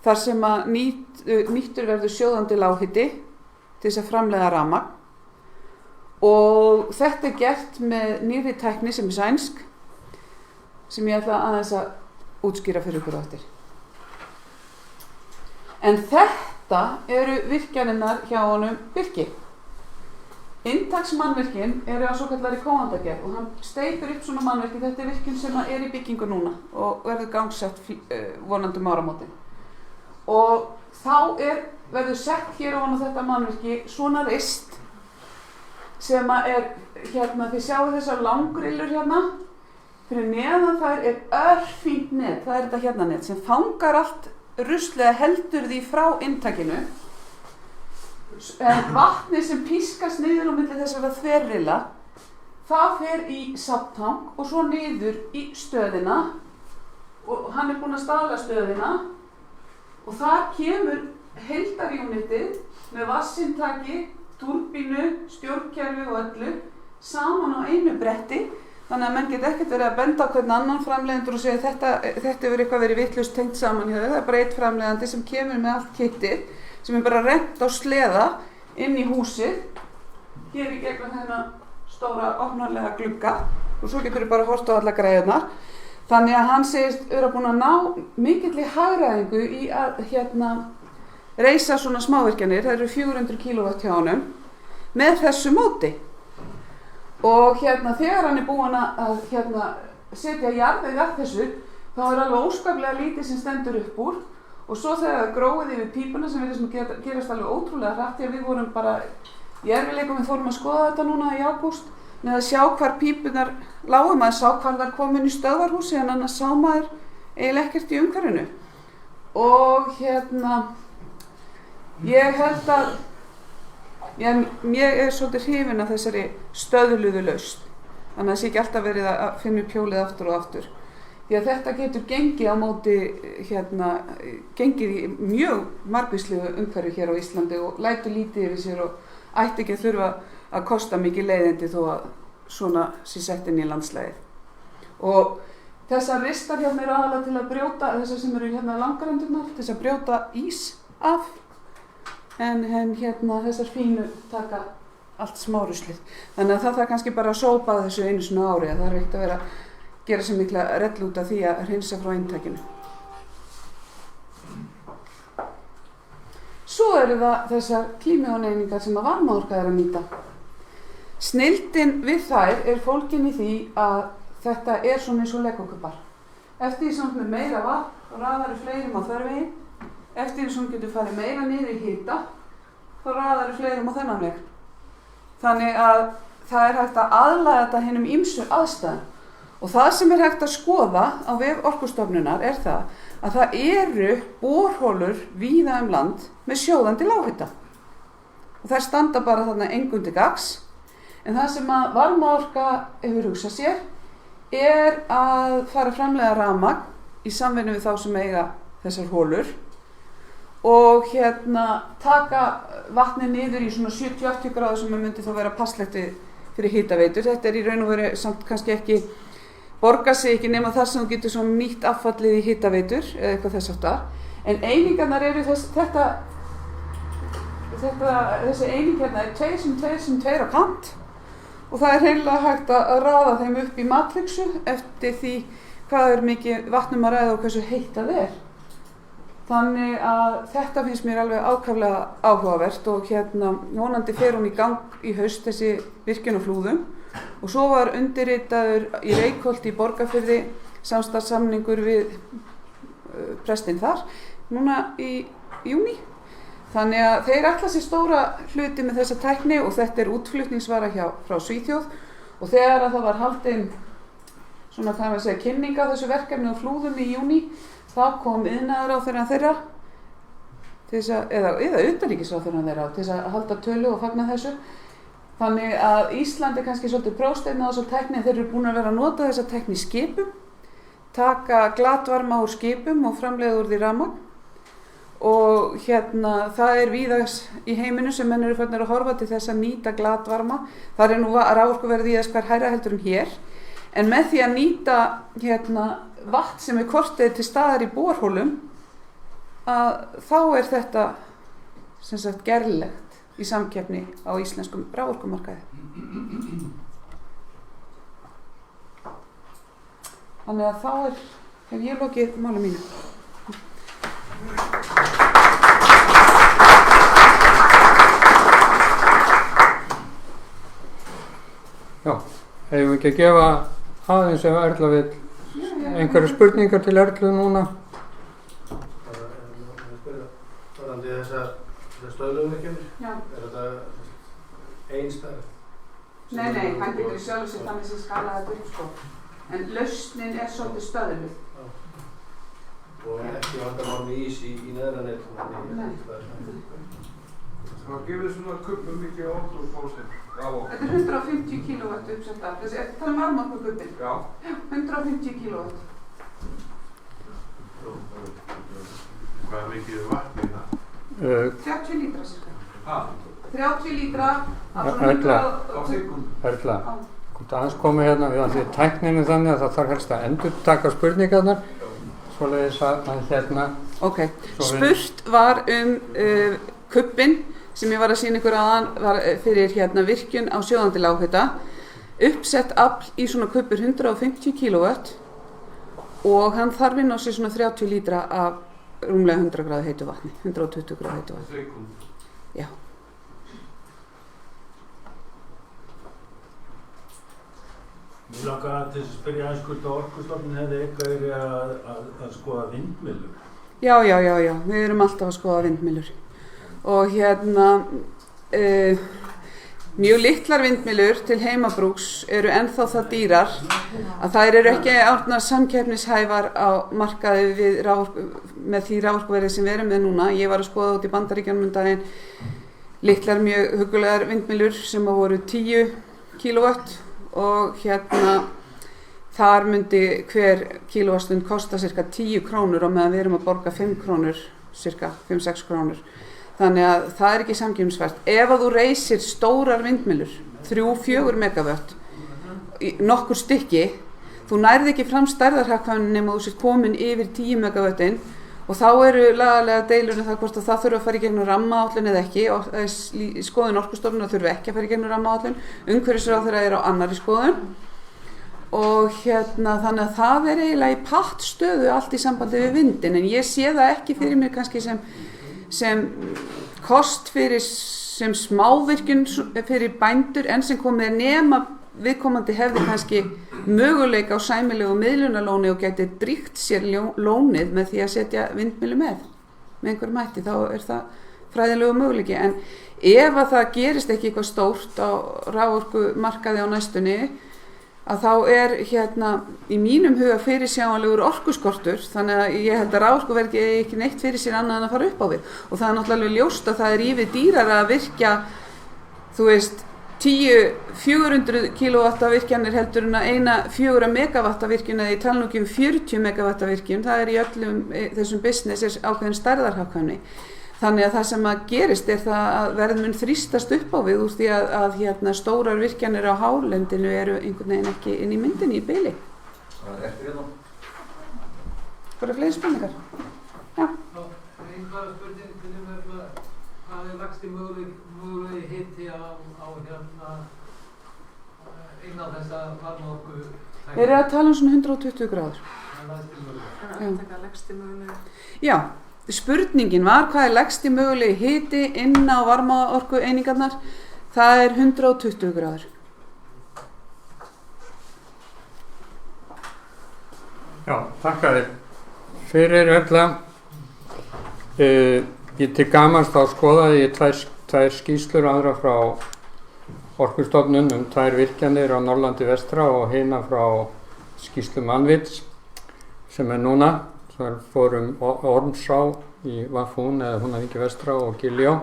þar sem að nýttur verður sjóðandi lághiti til þess að framleiða rafmagn. Og þetta er gert með nýrri tækni sem er sænsk sem ég ætla aðeins að útskýra fyrir ykkur á eftir. En þetta eru virkjanirnar hjá honum Birki. Inntaksmannvirkin eru á svokallari kóandagerð og hann steypir upp svona mannvirki. Þetta er virkjun sem er í byggingu núna og verður gangsett vonandi áramótin. Og þá verður sett hér ofan á þetta mannvirki svona rist sem er hérna, þið sjáu þessar langgrillur hérna. Fyrir neðan þær örfínt net, það er þetta hérna net sem fangar allt ruslið, heldur því frá inntakinu. En vatnið sem pískast niður á milli þessara þverrilla, það fer í safntang og svo niður í stöðina og hann er búinn að staðla stöðina og þar kemur heildarjúnitið með vassinntakki, túrbínu, stjórnkerfi og öllu saman á einu bretti. Þannig að menn get ekkert verið að benda á hvern annan framleiðendur og segja þetta hefur eitthvað verið vitlaust tengt saman hjá þau. Það er bara einn framleiðandi sem kemur með allt kittið sem er bara rennt á sleða inn í húsið hér í gegnum þennan stóra opnarlega glugga og svo getur þau bara hort á alla græðurnar. Þannig að hann segist vera búinn að ná mikilli hagræðingu í að reisa svona smávirkjanir. Það eru 400 kW hjá honum með þessu móti. Og þegar hann er búinn að setja jarðveg að þessu, þá er alveg óskaplega lítið sem stendur upp úr. Og svo þegar það gróið yfir pípuna sem gerast alveg ótrúlega hratt, því að við vorum bara í erfiðleikum, við fórum að skoða þetta núna í ágúst, með að sjá hvar pípunar lágu, maður sá hvar þar komin í stöðvarhúsi, en annars sá maður eiginlega ekkert í umhverfinu. Og ég held að ég svolítið hrifin af þessari stöðluðu lausn. Þannig að það sé ekki alltaf verið að finna upp hjólið aftur og aftur. Því að þetta getur gengið á móti, gengið í mjög margvíslegu umhverfi hér á Íslandi og lætur lítið yfir sér og ætti ekki að þurfa að kosta mikið leiðindi þó að svona sé sett inn í landslægið. Og þessar ristar hérna eru aðalega til að brjóta, þessar sem eru hérna langarendurnar, til þess að brjóta ís af. En þessar fínu taka allt smáruslið. Þannig að það þarf kannski bara að sópa þessu einu svona ári. Það er ekkert að vera að gera sér mikla rellu út af því að hreinsa frá inntakinu. Svo eru það þessar klímuóneiningar sem að varmaorka er að nýta. Snilldin við þær er fólgin í því að þetta er svona eins og legokubbar. Eftir því sem með meira vatn, þá raðar fleirum á þörfveginn. Eftir því sem getur farið meira niður í hita, þá raðar fleirum á þennan veg. Þannig að það er hægt að aðlaga þetta hinum ýmsu aðstæðum. Og það sem er hægt að skoða á vef Orkustofnunar er það að það eru borholur víða land með sjóðandi lághita. Og þær standa bara þarna engum til gagns. En það sem að varmaorka hefur hugsað sér er að fara að framleiða rafmagn í samvinnu við þá sem eiga þessar holur og taka vatnið niður í svona 70-80 gráður sem myndi þá vera passlegt fyrir hitaveitur. Þetta er í raun og veru samt kannski ekki borga sig ekki nema þar sem þú getur svo nýtt affallið í hitaveitur eða eitthvað þess aftar. En einingarnar eru þessi eining hérna er 2 sem 2 á kant og það er heila hægt að raða þeim upp í matrixu eftir því hvað er mikið vatnum að ræða og hversu heitt það er. Þannig að þetta finnst mér alveg ákaflega áhugavert og vonandi fer hún í gang í haust þessi virkjun á Flúðum og svo var undirritaður í Reykholti í Borgarfirði samstarfssamningur við prestinn þar núna í júní. Þannig að þeir ætla sér stóra hluti með þessa tækni og þetta er útflutningsvara frá Svíþjóð og þegar að það var haldin svona hvað maður segja kynning á þessu verkefni á Flúðum í júní þá kom iðnaðarráðherra þeirra til þess að, eða utanríkisráðherra þeirra til þess að halda tölu og fagna þessu. Þannig að Ísland er kannski svolítið prósteinn á þessa tækni en þeir eru búin að vera að nota þessa tækni í skipum, taka glatvarma úr skipum og framleiða úr því rafmagn. Og það er víðas í heiminu sem menn eru farnir að horfa til þess að nýta glatvarma. Það er nú raforkuverð víðast hvar hærra heldur en hér. En með því að nýta vatn sem er kortið til staðar í borholum, þá er þetta sem sagt gerlegt í samkeppni á íslenskum raforkumarkaði. Þannig að þá hef ég lokið máli mínu. Já, hefum við ekki að gefa aðeins ef Erla vil einhverju spurningar til Erlu núna? Varðandi þessar stöðluvirkjanir, er þetta einstæð? Nei, hann getur í sjálfu sér þannig sem skala þetta upp sko. En lausnin er svolítið stöðluð. Og ekki vandamál með ís í neðra net? Nei. Það gefur svona kubbum mikið orku. Þetta er 150 kW uppsetta. Þessi er tala varmaorkukubbin. Já. 150 kW. Hvað er mikið vatn í það? 30 lítra cirka. Ha? 30 lítra af Erla. Á sekúndu. Erla, hvort aðeins komið hérna við að því tækninu þannig að það þarf helst að endurtaka spurningarnar. Svoleiðis að Ok, spurt var kubbin sem ég var að sýna ykkur aðan var fyrir virkjun á sjóðandi lághita. Uppsett afl í svona kubbur 150 kW og hann þarf inn á sig svona 30 lítra af rúmlega 100 gráðu heitu vatni, 120 gráðu heitu vatni. Sekúndu. Já. Mér langar til að spyrja aðeins hvort að Orkustofnun hefði eitthvað verið að skoða vindmyllur. Já, við erum alltaf að skoða vindmyllur. Og mjög litlar vindmyllur til heimabrúks eru ennþá það dýrar að þær eru ekki orðnar samkeppnishæfar á markaði með því raforkuverði sem við erum með núna. Ég var að skoða út í Bandaríkjunum daginn litlar mjög hugulegar vindmyllur sem voru 10 kW og þar myndi hver kílóvattstund kosta cirka 10 krónur og meðan við erum að borga 5 krónur, cirka 5-6 krónur. Þannig að það er ekki samkeppnisfært. Ef að þú reisir stórar vindmyllur, 3-4 megavött, nokkur stykki, þú nærði ekki fram stærðarhagkvæmni nema þú sér komin yfir 10 megavöttin og þá eru lagalega deilur það hvort að það þurfa að fara í gegnum rammaáætlun eða ekki og skoðun Orkustofnunar þurfa ekki að fara í gegnum rammaáætlun, umhverfisráðherra er á annarri skoðun og þannig að það er eiginlega í pattstöðu allt í sambandi við vindin en ég sé það ekki fyrir mér kannski sem kost fyrir sem smávirkjun fyrir bændur enn sem komið nema viðkomandi hefði kannski möguleika á sæmilegu miðlunarlóni og geti dríkt sér lónið með því að setja vindmylu með einhverjum hætti, þá það fræðilegu möguleiki. En ef að það gerist ekki eitthvað stórt á raforkumarkaði á næstunni, að þá í mínum huga fyrirsjáanlegur orkuskortur, þannig að ég held að raforku verði ekki neitt fyrir sér annað en að fara upp á við. Og það náttúrulega ljóst að það ívið dýrara að virkja, 10-400 kW virkjanir heldur en að eina 4 MW virkjun eða í tala nú ekki 40 MW virkjun, það í öllum þessum business ákveðin stærðarhagkvæmni. Þannig að það sem að gerist það að verð mun þrýstast upp á við úr því að stórar virkjanir á hálendinu eru einhvern veginn ekki inn í myndinni í bili. Það eftir hérna. Bara fleiri spurningar? Já. Einhverja spurning til hvað lagsti mögulegi hiti á innan þessa varmaorku? Þeir eru að tala svona 120 gráður. Það lagsti mögulegi? Já. Spurningin var hvað lægsti mögulegi hiti inn á varmaorku einingarnar. Það 120 gráður. Já, þakka þér fyrir ölla. Ég til gamans þá skoðaði ég tvær skýrslur aðra frá Orkustofnun 2 virkjanir á Norrlandi vestra og hina frá skýrslu Mannvits sem núna. Það fórum Ormsá í Vafún eða Húnavík vestra og Giljá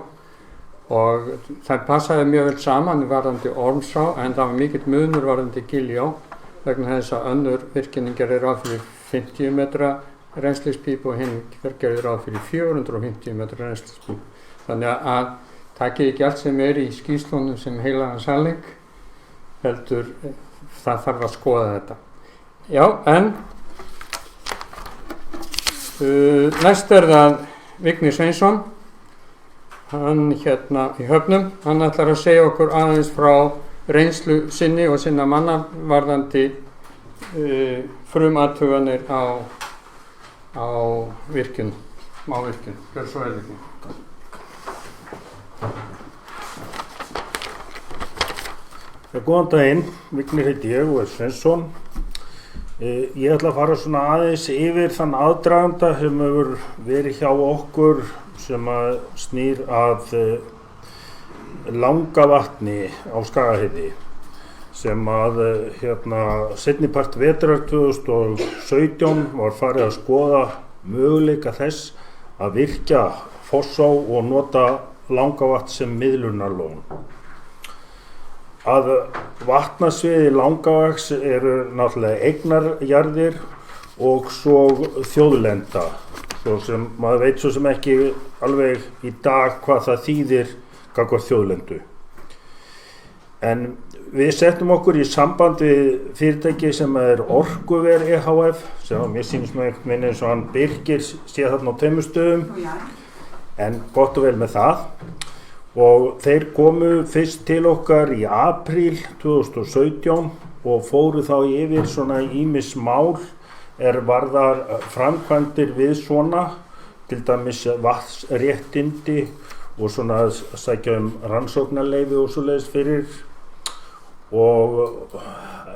og það passaði mjög vel saman varðandi Ormsá en það var mikill munur varðandi Giljá vegna þess að önnur virkjunin gerði ráð fyrir 50 metra rennslíspípu og hinn gerði ráð fyrir 450 metra rennslíspípu. Þannig að takið ekki allt sem í skýrslunum sem heilagan sannleik heldur það þarf að skoða þetta. Já, en næst það Vigni Sveinsson, hann í Höfnum, hann ætlar að segja okkur aðeins frá reynslu sinni og sinna manna varðandi frumathuganir á virkjun, smávirkjun. Gjör svo vel, Vigni. Góðan daginn, Vigni heiti ég og Sveinsson. Ég ætla að fara svona aðeins yfir þann aðdraganda sem hefur verið hjá okkur sem að snýr að Langavatni á Skagaheiði sem að seinnipart vetrar 2017 var farið að skoða möguleika þess að virkja Fossá og nota Langavatn sem miðlunarlón. Að vatnasviði Langavatns eru náttúrulega eignarjarðir og svo þjóðlenda, svo sem maður veit svo sem ekki alveg í dag hvað það þýðir gagnvart þjóðlendu. En við settum okkur í samband við fyrirtæki sem Orkuver EHF, sem mér sýnist með eins og hann Birgir sé þarna á 2 stöðum, en gott og vel með það. Og þeir komu fyrst til okkar í apríl 2017 og fóru þá yfir svona ýmis mál varðar framkvæmdir við svona, til dæmis vatnsréttindi og svona að sækja rannsóknarleyfi og svoleiðis fyrir. Og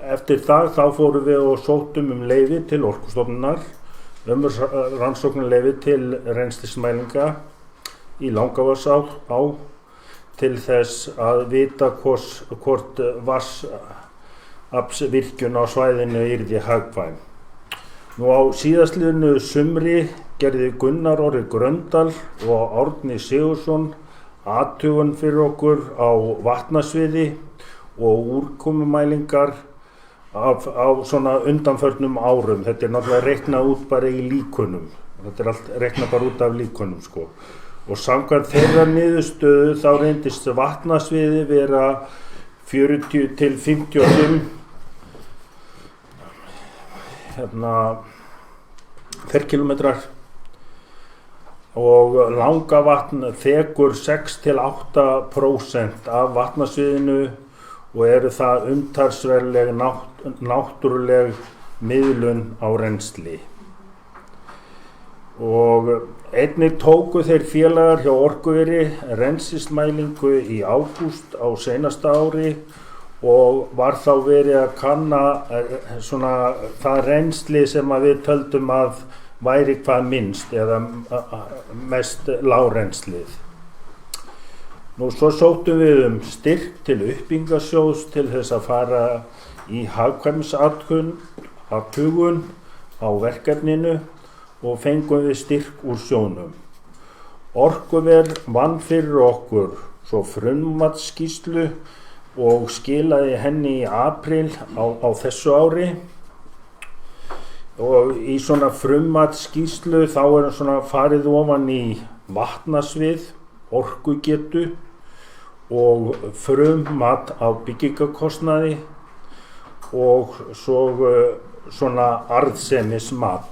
eftir það þá fórum við og sóttum leyfi til Orkustofnunar, rannsóknarleyfi til rennslismælinga í Langavatnsá til þess að vita hvort vatnsaflsvirkjun á svæðinu yrði hagkvæm. Nú á síðastliðnu sumri gerði Gunnar Orri Gröndal og Árni Sigurðsson athugun fyrir okkur á vatnasviði og úrkomumælingar á svona undanförnum árum. Þetta náttúrulega reiknað út bara í líkunum. Þetta allt reiknað bara út af líkunum, sko. Og samkvæmt þeirra niðurstöðu þá reyndist vatnasviði vera 40 til 55 ferkilometrar og Langavatn þekur 6 til 8% af vatnasviðinu og eru það umtalsverðleg náttúruleg miðlun á rennsli. og einnig tóku þeir félagar hjá Orkuveri rennslismælingu í ágúst á seinasta ári og var þá verið að kanna svona það rennsli sem að við töldum að væri hvað minnst eða mest lágrennslið. Nú svo sóttum við styrk til uppbyggingarsjóðs til þess að fara í hagkvæmnisathugun á verkefninu og fengum við styrk úr sjóðnum. Orkuver vann fyrir okkur svo frummatsskýrslu og skilaði henni í apríl á þessu ári. Og í svona frummatsskýrslu þá svona farið ofan í vatnasvið, orkugetu og frummat á byggingarkostnaði og svo svona arðsemismat.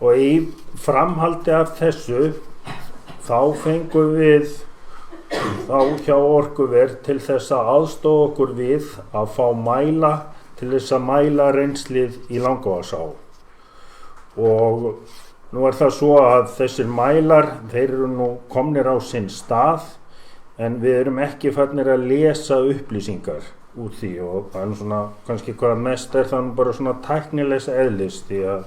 Og í framhaldi af þessu þá fengum við þá hjá Orkuver til þess að aðstoða okkur við að fá mæla til þess að mæla rennslið í Langavatnsá. Og nú það svo að þessir mælar, þeir eru nú komnir á sinn stað en við erum ekki farnir að lesa upplýsingar út því og það er svona kannski hvað mest það bara svona tæknilegs eðlis því að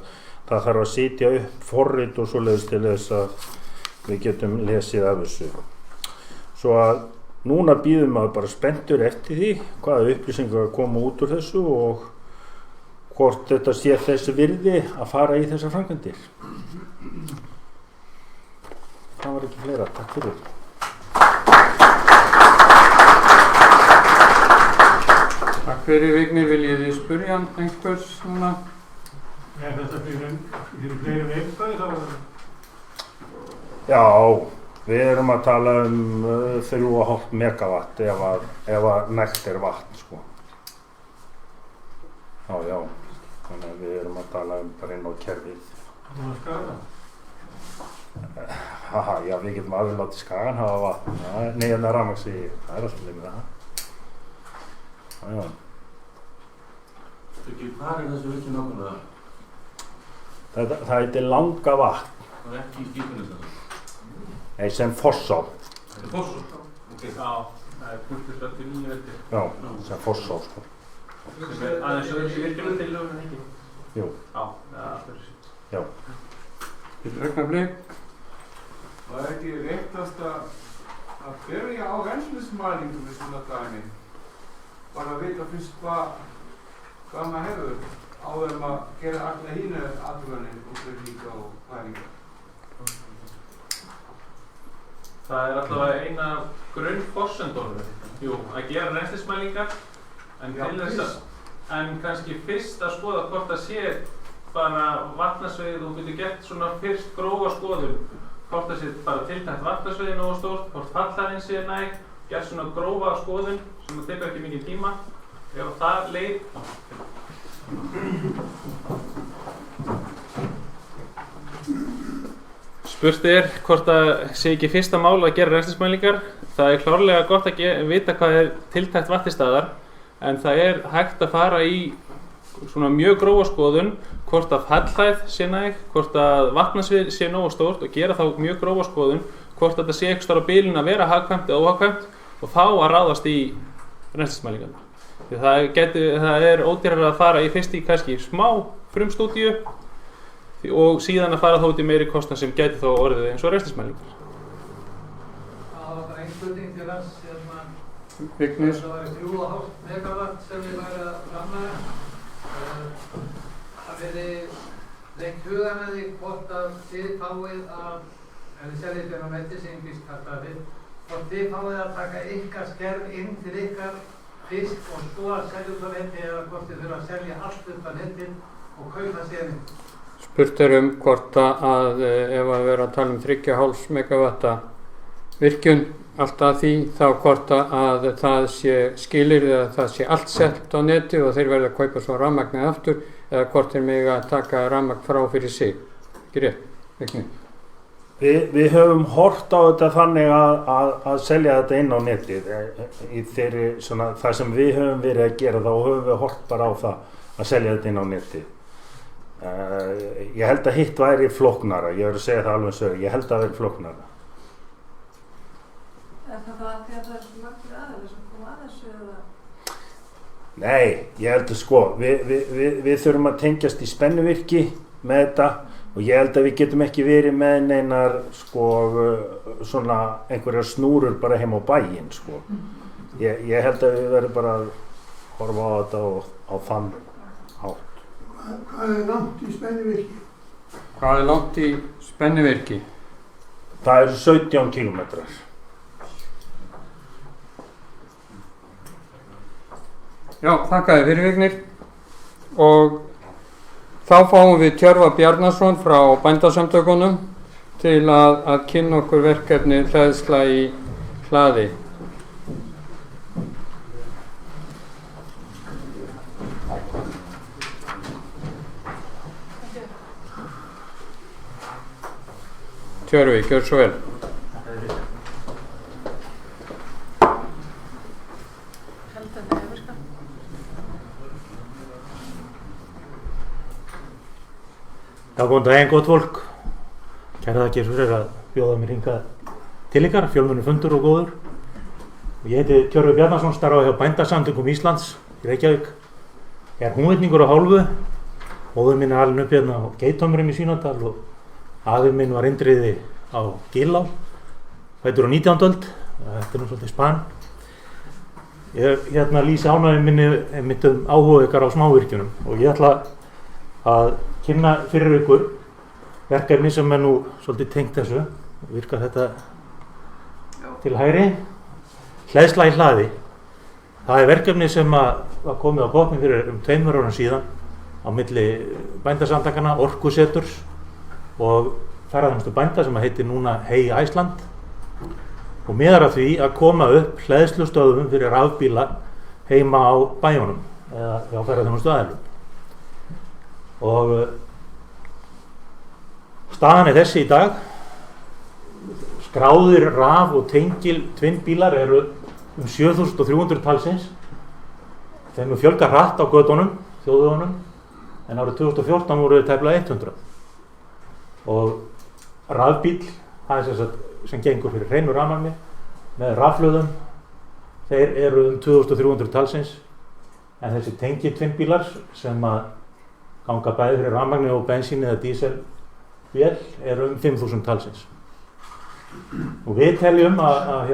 það þarf að sitja upp forrit og svoleiðis til þess að við getum lesið af þessu. Svo að núna bíðum maður bara spenntur eftir því hvaða upplýsingar koma út úr þessu og hvort þetta sé þessi virði að fara í þessar framkvæmdir. Það var ekki fleira. Takk fyrir. Takk fyrir Vignir, viljið þið spyrja einhvers núna? Þetta fyrir fleiri veikstæði þá? Já, við erum að tala 3,5 megawatt ef að nægt vatn, sko. Já, þannig að við erum að tala bara inn á kerfið. Þú var Skaga? Já, við getum alveg látið Skagan hafa vatn. Nei, það er rafmagnsí, það er alltaf með það. Já. Hvað er þessu virkjun nákvæmlega? Það heitir Langavatn. Það er ekki í skipinu þessu? Nei, sem Fossá. Þetta er Fossá? Ok. Já, það er punktur 39 veldi. Já, sem Fossá, sko. Aðeins þessi virkjum til lögum en ekki? Jú. Já, það er alltaf. Já. Fyrir augnablik. Það er ekki réttast að byrja á rennslismælingum við svona dæmi. Bara að vita fyrst hvað maður hefur áður að gera alla hínu athuganir, útreikninga og pælinga. Það er alltaf eina grunnforsendunum, að gera rennslismælingar en kannski fyrst að skoða hvort það sé bara vatnasvið og þú getur gert svona fyrst grófa skoðun hvort það sé bara tiltækt vatnasviði nógu stórt, hvort fallarinn sé næg, gert svona grófa skoðun sem það tekur ekki mikið tíma. Ef það leið spurt hvort það sé ekki fyrsta mál að gera rennslismælingar. Það er klárlega gott að vita hvað er tiltækt vatnsstaðar en það er hægt að fara í svona mjög grófa skoðun hvort að fallhæð sé næg, hvort að vatnasvið sé nógu stórt og gera þá mjög grófa skoðun hvort þetta sé eitthvað á bilinu að vera hagkvæmt eða óhagkvæmt og þá að ráðast í rennslismælingarna. Það er ódýrara að fara fyrst í kannski smá frumstúdíu og síðan að fara þá út í meiri kostnað sem gæti þá orðið eins og rennslismælingar. Það var bara einn spurning til hans Vignir. það var 3,5 megawatt sem við væri að framlega. Það verði lengt huga með því hvort að þið fáið ef þið seljið fyrir á neti sem fyrst kallaði hvort þið fáið að taka ykkar skerf inn til ykkar fyrst og svo að selja út á neti eða hvort þið þurfa að selja allt upp á netin og kaupa sérin. Spurt hvort að ef að vera að tala 3,5 megawatta virkjun alltaf því þá hvort að það sé skilyrði að það sé allt selt á neti og þeir verða að kaupa svo rafmagnið aftur eða hvort þeir mega að taka rafmagn frá fyrir sig. Ekki rétt, ekki? Við höfum hort á þetta þannig að selja þetta inn á netið. Í þeirri svona það sem við höfum verið að gera þá höfum við hort bara á það að selja þetta inn á netið. Ég held að hitt væri flóknara, ég verður að segja það alveg sögur, ég held að það væri flóknara. Er það að því að það er svo margir aðeins sem koma að þessu eða? Nei, ég held að sko, við þurfum að tengjast í spennuvirki með þetta og ég held að við getum ekki verið með neinar sko svona einhverjar snúrur bara heim á bæinn sko. Ég held að við verðum bara að horfa á þetta og á þann hátt. Hvað er langt í spennuvirki? Hvað er langt í spennuvirki? Það eru 17 kilometrar. Já, þakka þér fyrir Vignir. Og þá fáum við Tjörva Bjarnason frá bændasamtökunum til að kynna okkur verkefni hleðsla í hlaði. Tjörvi, gjör svo vel. Já, góðan daginn, gott fólk. Kæra þakkir fyrir að bjóða mér hingað til ykkar, fjölmennur fundur og góður. Ég heiti Tjörvi Bjarnason, starfa hjá Bændasamtökum Íslands í Reykjavík. Ég er húnvetningur á hálfu. Móðir minn er alin upp hérna á Geitomrum í Svínadal og afi minn var indriði á Gilá. Fæddur á 19. öld. Þetta er nú svolítið span. Ég lýsi ánægju minni einmitt áhuga ykkar á smávirkjunum og ég ætla að kynna fyrir ykkur verkefni sem er nú svolítið tengt þessu. Virkar þetta til hægri. Hleðsla í hlaði. Það er verkefni sem var komið á koppinn fyrir 2 árum síðan á milli bændasamtakanna, Orkuseturs og ferðaþjónustu bænda sem heitir núna Hey Iceland og miðar að því að koma upp hleðslustöðvum fyrir rafbíla heima á bæjunum eða á ferðaþjónustu aðilum. Og staðan er þessi í dag. Skráðir raf- og tvinnbílar eru 7300 talsins. Þeim er fjölgað hratt á götunum, þjóðvegunum, en árið 2014 voru tæplega 100. Og rafbíl, það er sem gengur fyrir hreinu rafmagni með rafhlöðum, þeir eru 2300 talsins, en þessi tengiltvinnbílar sem að ganga bæði fyrir rafmagni og bensíni eða díselvél eru 5000 talsins. Og við teljum að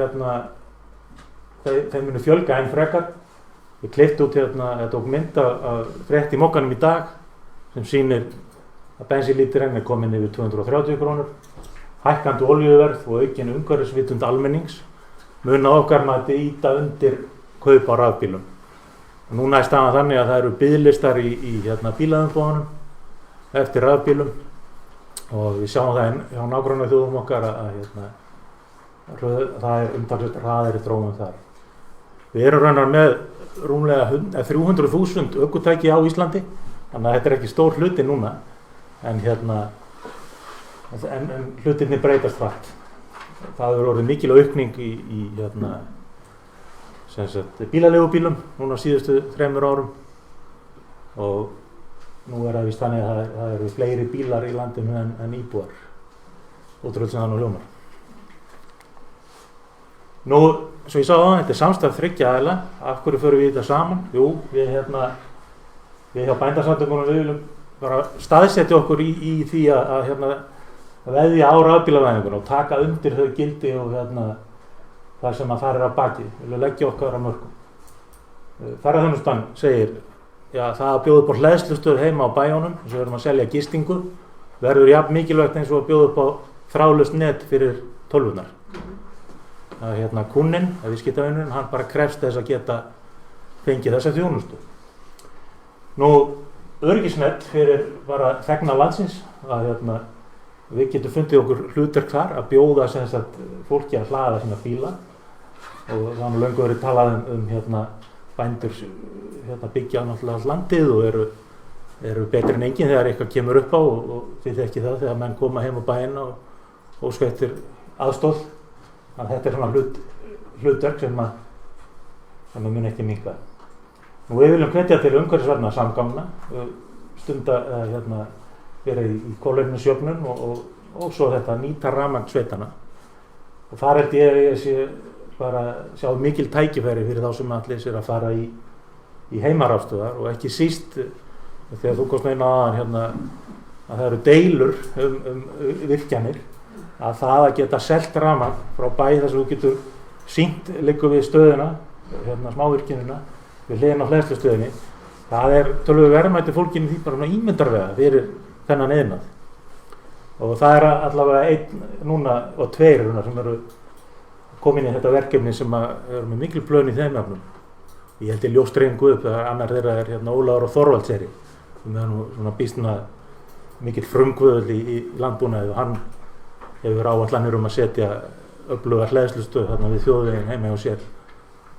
þeim muni fjölga enn frekar. Ég klippti út tók mynd af frétt í Mogganum í dag sem sýnir að bensínlítrinn er komin yfir 230 krónur. Hækkandi olíuverð og aukin umhverfisvitund almennings mun að okkar mati ýta undir kaup á rafbílum. Og núna er staðan þannig að það eru biðlistar í bílaumboðunum eftir rafbílum og við sjáum það hjá nágrannaþjóðum okkar að það er umtalsvert hraðari þróun þar. Við erum raunar með rúmlega 300.000 ökutæki á Íslandi, þannig að þetta er ekki stór hluti núna, en hlutirnir breytast hratt. Það hefur orðið mikil aukning í bílaleigubílum núna síðustu 3 árum og nú er það víst þannig að það eru fleiri bílar í landinu en íbúar. Ótrúlega sem það nú hljómar. Nú, svo ég sá það, þetta er samstarf 3 aðila. Af hverju förum við þetta saman? Jú, við hjá bændasamtökunum við viljum bara staðsetja okkur í því að veðja á rafbílavæðinguna og taka undir þau gildi og það sem að það er að baki. Við viljum leggja okkar á mörkum. Ferðaþjónustan segir, já, það að bjóða upp á hleðslustöð heima á bæjunum, eins og við erum að selja gistingu, verður jafn mikilvægt eins og að bjóða upp á þráðlaust net fyrir tölvunar. Kúnninn, viðskiptavinurinn, hann bara krefst þess að geta fengið þessa þjónustu. Nú, öryggisnet fyrir bara þegna landsins að við getum fundið okkur hlutverk þar að bjóða fólki að hlaða sína bíla og það er löngu verið talað bændur byggja náttúrulega allt landið og eru betri en enginn þegar eitthvað kemur upp á og þið þekkið það þegar menn koma heim á bæinn og óska eftir aðstoð. Þannig að þetta er svona hlutverk sem mun ekki minnka. Nú við viljum hvetja til umhverfisvænna samgangna. stunda vera í kolefnisjöfnun og svo þetta nýta rafmagn sveitana. Og þar held ég sé bara sjá mikil tækifæri fyrir þá sem allir sér að fara í heimarafstöðvar og ekki síst þegar þú komst inn á aðan að það eru deilur virkjanir, að það að geta selt rafmagn frá bæ þar sem þú getur sýnt liggur við stöðina, smávirkjunina, við hliðina á hleðslustöðinni, það er tölvöld verðmæti fólkinu því bara ímyndarvega fyrir þennan iðnað. Og það er allavega einn núna og tveir sem eru komin í þetta verkefni sem eru með mikil plön í þeim efnum. Ég held ég ljóst reyngu upp, annar þeirra er Ólafur og Þorvaldseyri, sem er nú svona býsna mikill frumkvöðull í landbúnaði og hann hefur áætlanir að setja öfluga hleðslustöð þarna við þjóðveginn heima hjá sér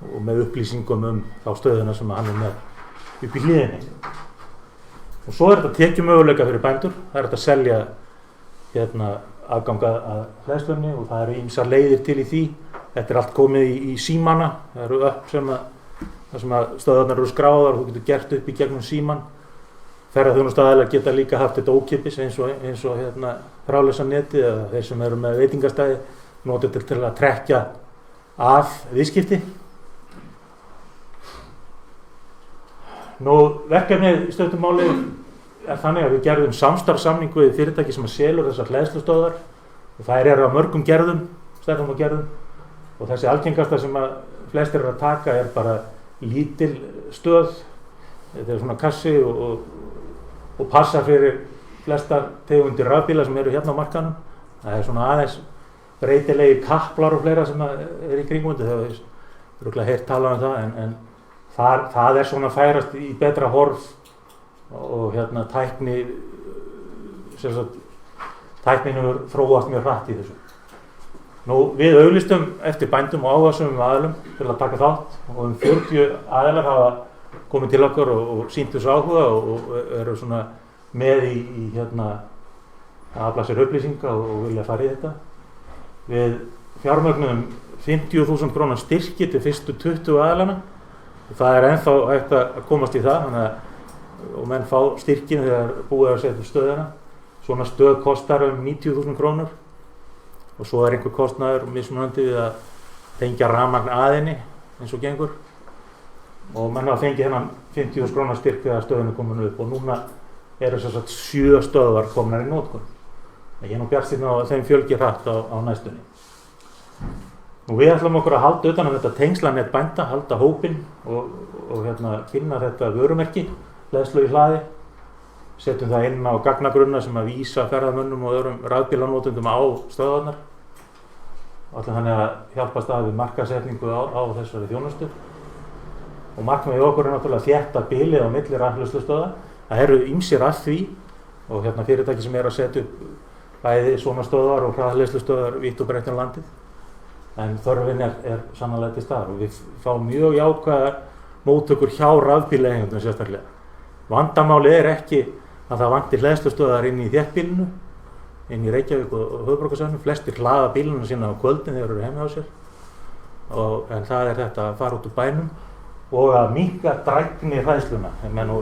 og með upplýsingum þá stöðuna sem hann er með upp í hliðinni. Og svo er þetta tekjumöguleika fyrir bændur, það er þetta að selja aðganga að hleðslunni og það eru ýmsar leiðir til í því. Þetta er allt komið í símana, það eru upp þar sem stöðarnar eru skráðar og þú getur gert upp í gegnum síman. Ferðaþjónustaðilar geta líka haft þetta ókeypis eins og þráðlausa netið eða þeir sem eru með veitingastæði nota til að trekkja af viðskipti. Nú, verkefnið í stuttu máli er þannig að við gerðum samstarfssamning við fyrirtæki sem selur þessar hleðslustöðvar og þær eru af mörgum gerðum, stærðum og gerðum og þessi algengasta sem að flestir eru að taka er bara lítil stöð, þetta er svona kassi og passa fyrir flestar tegundir rafbíla sem eru hérna á markanum. Það er svona aðeins breytilegi kaplar og fleira sem er í kringum þetta, það er örugglega heyrt talað um það en það er svona færast í betra horf og tæknin hefur þróast mjög hratt í þessu. Nú, við auglýstum eftir bændum og áhugasömum aðilum til að taka þátt og 40 aðilar hafa komið til okkur og sýnt þessu áhuga og eru svona með í að afla sér upplýsinga og vilja fara í þetta. Við fjármögnum 50.000 króna styrki til fyrstu 20 aðilana og það er ennþá hægt að komast í það og menn fá styrkin þegar búið að setja upp stöðina. Svona stöð kostar 90.000 krónur og svo er einhver kostnaður mismunandi við að tengja rafmagn að henni eins og gengur og menn hafa fengið hennan 50.000 krónar styrk þegar stöðin er komin upp og núna eru 7 stöðvar komnar í notkun. Ég er nú bjartsýnn á að þeim fjölgi hratt á næstunni. Nú, við ætlum okkur að halda utan þetta tengslanet bænda, halda hópinn og kynna þetta vörumerki, hleðslu í hlaði, setjum það inn á gagnagrunna sem að vísa ferðamönnum og öðrum rafbílanotendum á stöðvarnar. Ætlum þannig að hjálpast að við markaðssetningu á þessari þjónustu. Og markmiðið okkur er náttúrulega þétta bilið á milli rafhleðslustöðva. Það eru ýmsir að því og fyrirtæki sem eru að setja upp bæði svona stöðvar og rafhleðslustöðvar vítt og breitt um landið. En þörfin er sannarlega til staðar og við fáum mjög jákvæðar móttökur hjá rafbílaeigendum sérstaklega. Vandamálið er ekki að það vanti hleðslustöðvar inn í þéttbýlinu, inn í Reykjavík og höfuðborgarsvæðinu. Flestir hlaða bíluna sína á kvöldin þegar þeir eru heima á sér. En það er þetta að fara út úr bænum og að minnka drægni hræðsluna. Menn nú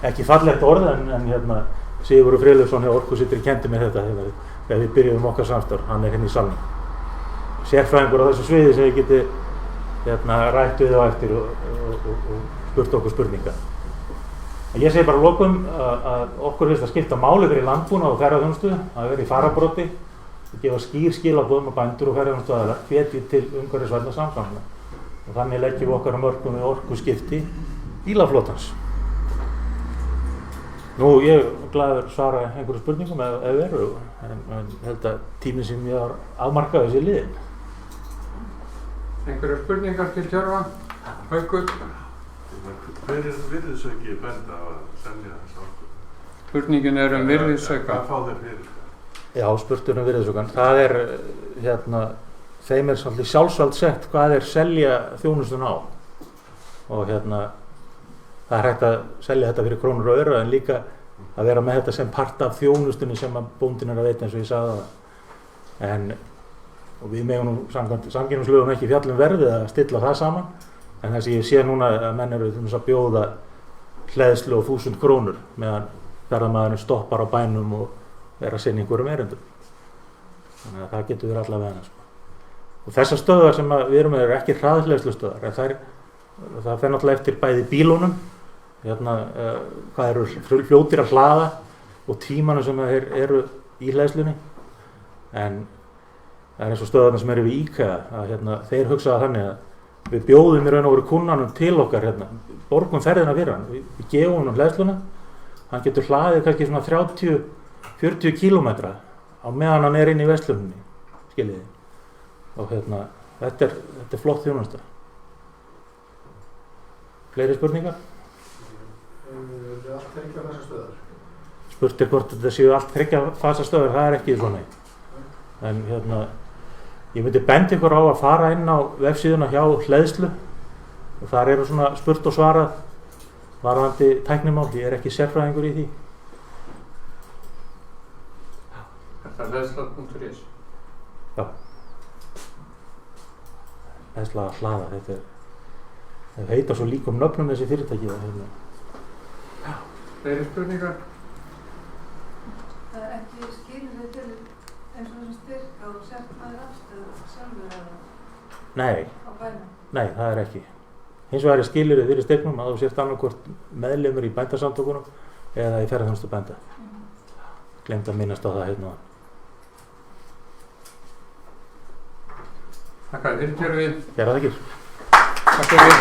ekki fallegt orð en Sigurður Friðleifsson hjá Orkusýtri kenndi mér þetta þegar við byrjuðum okkar samstarf, hann er hérna í salnum. Sérfræðingur á þessu sviði sem við geti rætt við á eftir og spurt okkur spurninga. Ég segi bara að lokum að okkur finnst að skipta máli fyrir landbúnað og ferðaþjónustu, að vera í fararbroddi og gefa skýr skilaboð um að bændur og ferðaþjónustuaðilar hvetji til umhverfisvænna samgangna. Og þannig leggjum við okkar á mörkum við orkuskipti bílaflotans. Nú, ég er glaður að svara einhverju spurningum ef eru, en held að tíminn sem ég har afmarkað þessi liðin. Einhverjar spurningar til Tjörva? Haukur? Hver er virðisauki bænda að selja þessa orku? Spurningin er virðisauka. Hvað fá þeir fyrir? Já, spurtur virðisaukan. Það er, þeim er svolítið sjálfsvald sett hvað þeir selja þjónustun á. Og það er hægt að selja þetta fyrir krónur og aura en líka að vera með þetta sem part af þjónustunni sem að bóndinn er að veita eins og ég sagði það. Og við megum nú samkeppnislögum ekki fjalla verðið að stilla það saman en þess að ég sé núna að menn eru að bjóða hleðslu á 1000 krónur meðan ferðamaðurinn stoppar á bænum og er að sinna einhverjum erindum. Þannig að það getur verið allavega sko. Og þessar stöðvar sem við erum með eru ekki hraðhleðslu stöðvar, en það fer náttúrulega eftir bæði bílunum, hvað eru fljótir að hlaða og tímanum sem eru í hleðslunni. En það er eins og stöðvarnir sem eru við IKEA, að þeir hugsaða þannig að við bjóðum í raun og veru kunnanum til okkar, borgum ferðina fyrir hann, við gefum hann hleðsluna, hann getur hlaðið kannski svona 30-40 kílómetra á meðan hann er inn í versluninni, skiljiði. Og þetta er flott þjónusta. Fleiri spurningar? Allt þriggja fasa stöðar? Spurt hvort þetta séu allt þriggja fasa stöðar, það er ekki svona. En ég myndi benda ykkur á að fara inn á vefsíðuna hjá hleðslu og þar eru svona spurt og svarað varðandi tæknimál, ég er ekki sérfræðingur í því. Er það hleðsla.is? Já. Hleðsla að hlaða, það heita svo líkum nöfnum þessi fyrirtæki. Fleiri spurningar? Það er ekki skilur til eins og þessum styrk á sért maður afstöðu sjálfur eða Nei, á bænum? Nei, það er ekki. Hins vegar er skilyrðið fyrir styrknum að þú sért annarkvort meðlimur í bændasamtökunum eða í ferðarþjónustu bænda. Gleymd að minnast á það hérna. Takk fyrir Tjörfi. Gerða það ekki. Takk fyrir.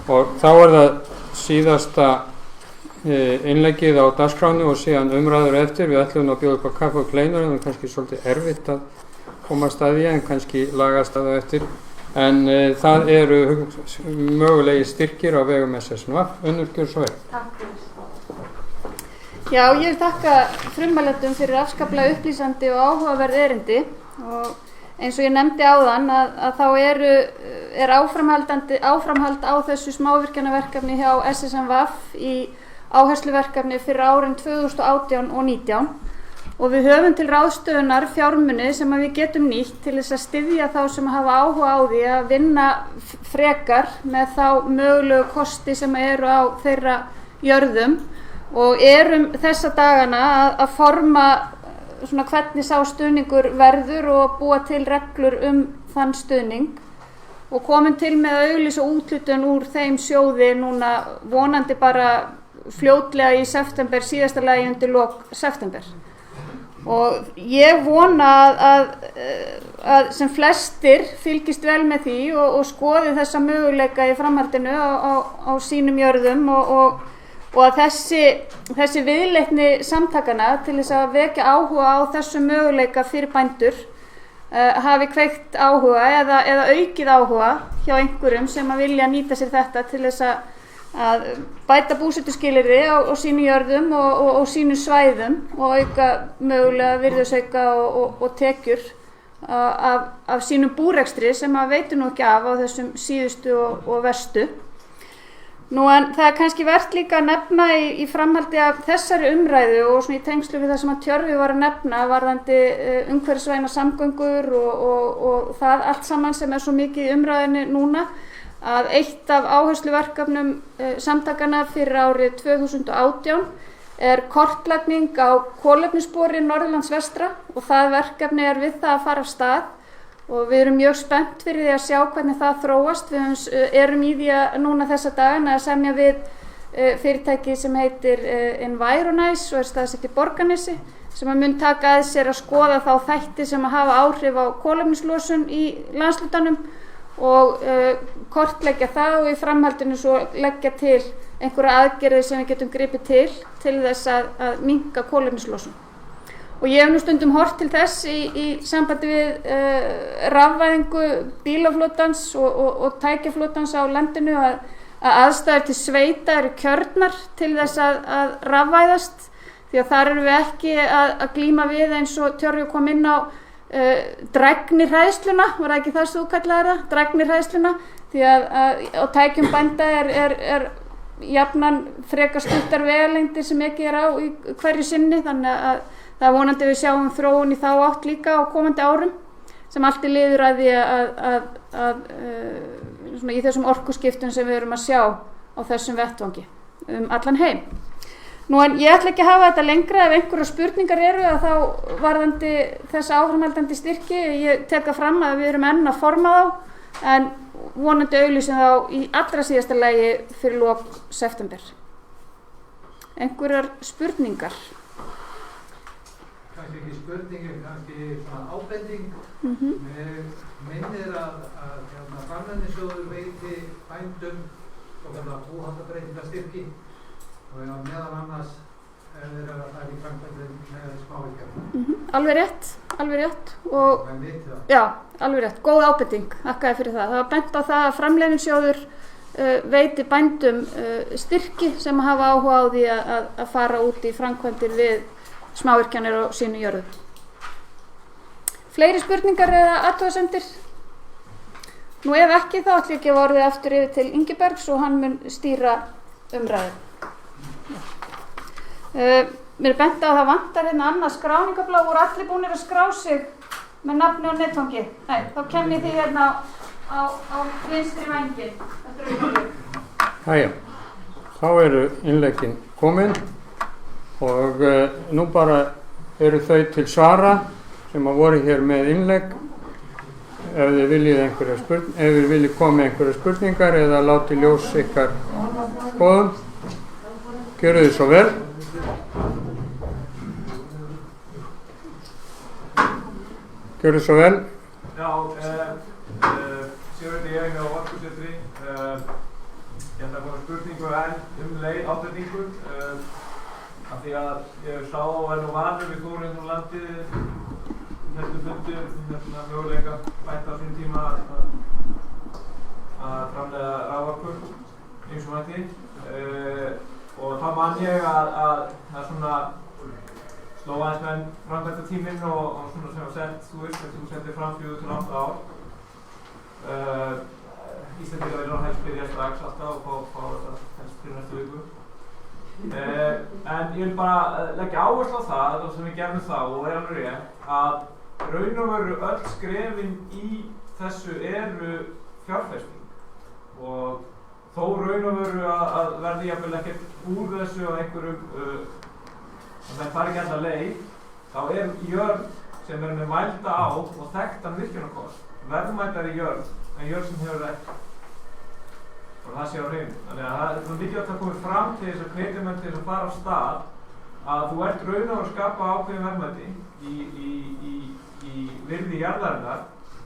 Og þá er það síðasta innleggið á dagskránu og síðan umræður eftir. Við ætlum að bjóða upp á kaffi og kleinur, en það er kannski svolítið erfitt að komast að því, en kannski lagast að það eftir. En það eru mögulegi styrkir á vegum SSNVAF. Unnur, gjör svo vel. Takk fyrir. Já, ég vil þakka frummælendum fyrir afskaplega upplýsandi og áhugaverð erindi, og eins og ég nefndi áðan að þá er áframhald á þessu smávirkjanaverkefni hjá SSNVAF í áhersluverkefni fyrir árin 2018 og 2019, og við höfum til ráðstöfunar fjármuni sem við getum nýtt til þess að styðja þá sem hafa áhuga á því að vinna frekar með þá mögulegu kosti sem eru á þeirra jörðum, og erum þessa dagana að forma svona hvernig sá stuðningur verður og búa til reglur þann stuðning, og komin til með að auglýsa úthlutun úr þeim sjóði núna vonandi bara fljótlega í september, síðasta lagi undir lok september. Og ég vona að sem flestir fylgist vel með því og skoði þessa möguleika í framhaldinu á sínum jörðum, og að þessi viðleitni samtakana til þess að vekja áhuga á þessu möguleika fyrir bændur hafi kveikt áhuga eða aukið áhuga hjá einhverjum sem að vilja nýta sér þetta til þess að bæta búsetuskilyrði á sínu jörðum og sínu svæðum og auka mögulega virðisauka og tekjur af sínum búrekstri sem að veitum nú ekki af á þessum síðustu og verstu. Nú en það er kannski vert líka að nefna í framhaldi af þessari umræðu og svona í tengslu við það sem að Tjörfi var að nefna varðandi umhverfisvænar samgöngur og það allt saman sem er svo mikið í umræðinni núna, að eitt af áhersluverkefnum samtakana fyrir árið 2018 er kortlagning á kolefnisspori Norðurlands vestra, og það verkefni er við það að fara af stað. Og við erum mjög spennt fyrir því að sjá hvernig það þróast. Við erum í því að núna þessa dagana að semja við fyrirtæki sem heitir Environize og er staðsett í Borgarnesi, sem að mun taka að sér að skoða þá þætti sem að hafa áhrif á kolefnislosun í landshlutanum og kortleggja það, og í framhaldinu svo leggja til einhverja aðgerðir sem við getum gripið til þess að minnka kolefnislosun. Og ég hef nú stundum horft til þess í sambandi við rafvæðingu bílaflotans og tækjaflotans á landinu að aðstæður til sveita eru kjörnar til þess að rafvæðast, því að þar erum við ekki að glíma við eins og Tjörfi kom inn á dregnirhræðsluna, var það ekki það sem þú kallaðir það, dregnirhræðsluna, því að á tækjum bænda er jafnan frekar stuttar vegalengdir sem ekki er á í hverju sinni, þannig að það er vonandi við sjáum þróun í þá átt líka á komandi árum, sem allt er liður að því að svona í þessum orkuskiptum sem við erum að sjá á þessum vettvangi allan heim. Nú en ég ætla ekki að hafa þetta lengra, ef einhverjar spurningar eru að þá varðandi þessa áframhaldandi styrki, ég tek það fram að við erum enn að forma þá en vonandi auglýsum þá í allra síðasta lagi fyrir lok september. Einhverjar spurningar? Kannski ekki spurningi, kannski svona ábending. Minnir að Framleiðnisjóður veiti bændum búhaldabreitingastyrki og meðal annars þeir að fara í framkvæmdum með smávirkjanir. Alveg rétt og já, alveg rétt, góð ábending, þakkaði fyrir það. Það var bent á það að Framleiðnisjóður veiti bændum styrki sem hafa áhuga á því að fara út í framkvæmdir við smávirkjanir á sínu jörðu. Fleiri spurningar eða athugasemdir? Nú ef ekki þá ætlum ég að gefa orðið aftur yfir til Ingibergs og hann mun stýra umræðu. Mér er bent á að það vantar hérna annað skráningablað, voru allir búnir að skrá sig með nafni og netfangi. Nei, þá kem ég því hérna á vinstri vænginn. Hæja, þá eru innleggin komin og nú bara eru þau til svara sem að voru hér með innlegg. Ef þið viljið koma með einhverjar spurningar eða láti ljós ykkar skoðun, gjörðu þið svo vel. Gjörðu svo vel. Já, Sigurður ég hjá Orkusetri. Ég ætla að koma spurningu enn leið ábendingu. Af því að ég sá og nú vanur við fórum landið þessu fundu möguleika bæta á sín tíma að framleiða raforku eins og mætti og þá man ég að svona sló aðeins með framkvæmdatíminn og svona sem var sett, þú veist, þú settir fram 4 til 8 ár. Íslendingar vilja helst byrja strax alltaf og fá þetta helst til næstu viku. En ég vil bara leggja áherslu á það sem við gerðum þá og alveg rétt að raun og veru öll skrefin í þessu eru fjárfesting og þó raun og veru að verði jafnvel ekkert úr þessu á einhverjum það fari ekki alltaf leið, þá jörð sem með mælda á og þekktan virkjunarkost verðmætari jörð en jörð sem hefur ekki og það sé á hreinu. Þannig að það er mikilvægt að koma fram til þess að hvetja menn til þess að fara af stað að þú ert raun og veru að skapa ákveðin verðmæti í virði jarðarinnar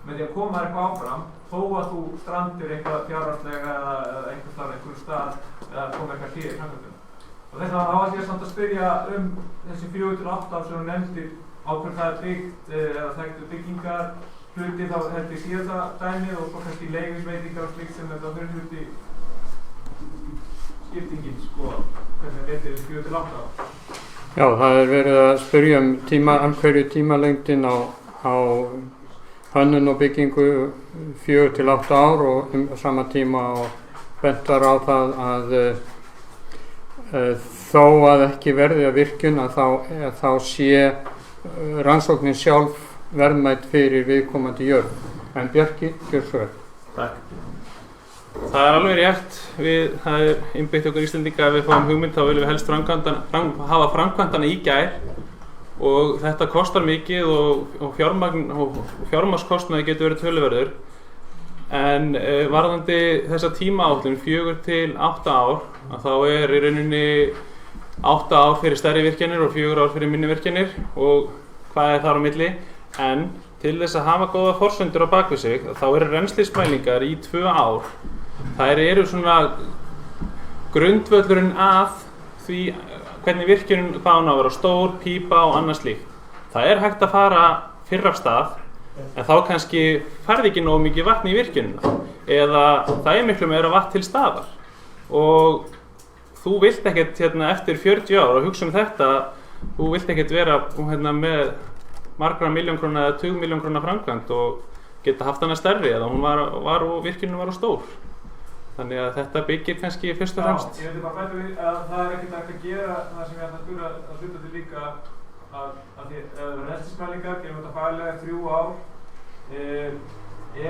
með því að koma þær eitthvað áfram þó að þú strandir eitthvað fjárhagslega eða einhverjum stað eða koma eitthvað hlýðir í framkvæmdina. Og þess vegna átti ég samt að spyrja þessi 4 til 8 ár sem þú nefndir á hverju það er byggt eða þekktu byggingar hluti þá held ég síðasta dæmið og svo kannski leyfisveitingar og slíkt sem þetta fyrir hluti skiptingin hvernig þetta er 4 til 8 ár. Já, það er verið að spyrja hverju tímalengdin á hönnun og byggingu 4 til 8 ár og sama tíma og bentar á það að þó að ekki verði að virkjun að þá sé rannsóknin sjálf verðmætt fyrir viðkomandi jörð. En Bjarki, gjör svo vel. Takk. Það er alveg rétt, það er innbyggt okkur Íslendinga að við fáum hugmynd þá viljum við helst hafa framkvæmdana í gær og þetta kostar mikið og fjármagnskostnaði getur verið töluverður en varðandi þessa tímaáætlun 4 til 8 ár að þá er í rauninni 8 ár fyrir stærri virkjanir og 4 ár fyrir minni virkjanir og hvað er þar á milli en til þess að hafa góða forsendur á bakvið sig þá eru rennslismælingar í 2 ár. Þær eru svona grundvöllurinn að því hvernig virkjunin hvað hún á að vera stór, pípa og annað slíkt. Það er hægt að fara fyrr af stað en þá kannski farði ekki nógu mikið vatn í virkjunina eða það er miklu meira vatn til staðar og þú vilt ekkert eftir 40 ár og hugsa þetta, þú vilt ekkert vera með margra miljónkróna eða 20 miljónkróna framkvæmd og geta haft hana stærri eða hún var og virkjunin var stór. Þannig að þetta byggir kannski fyrst og fremst. Já, ég veit bara bæta við að það er ekkert hægt að gera það sem ég ætla að spura að hluta til líka að því rennslismælingar, gerum þetta faglega 3 ár,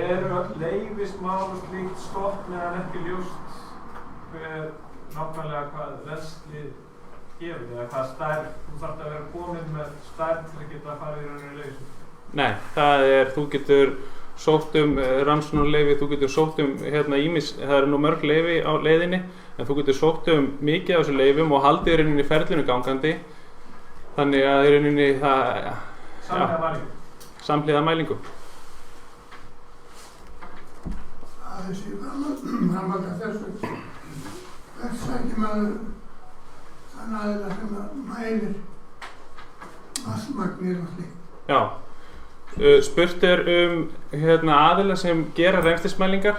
eru öll leyfismál og slíkt stopp meðan ekki ljóst hver nákvæmlega hvað rennsli gefur eða hvað stærð, þú þarft að vera komin með stærð til að geta að fara í rauninni leyfi? Nei, þú getur sótt rannsóknarleyfi, þú getur sótt það eru nú mörg leyfi á leiðinni, en þú getur sótt mikið af þessu leyfum og haldið í rauninni ferlinu gangandi, þannig að í rauninni það... Samhliða mælingu? Samhliða mælingu. Þessi framhald af þessu, hvert sækir maður þann aðila sem mælir vatnsmagnið og slíkt? Já, spurt aðila sem gera rennslismælingar.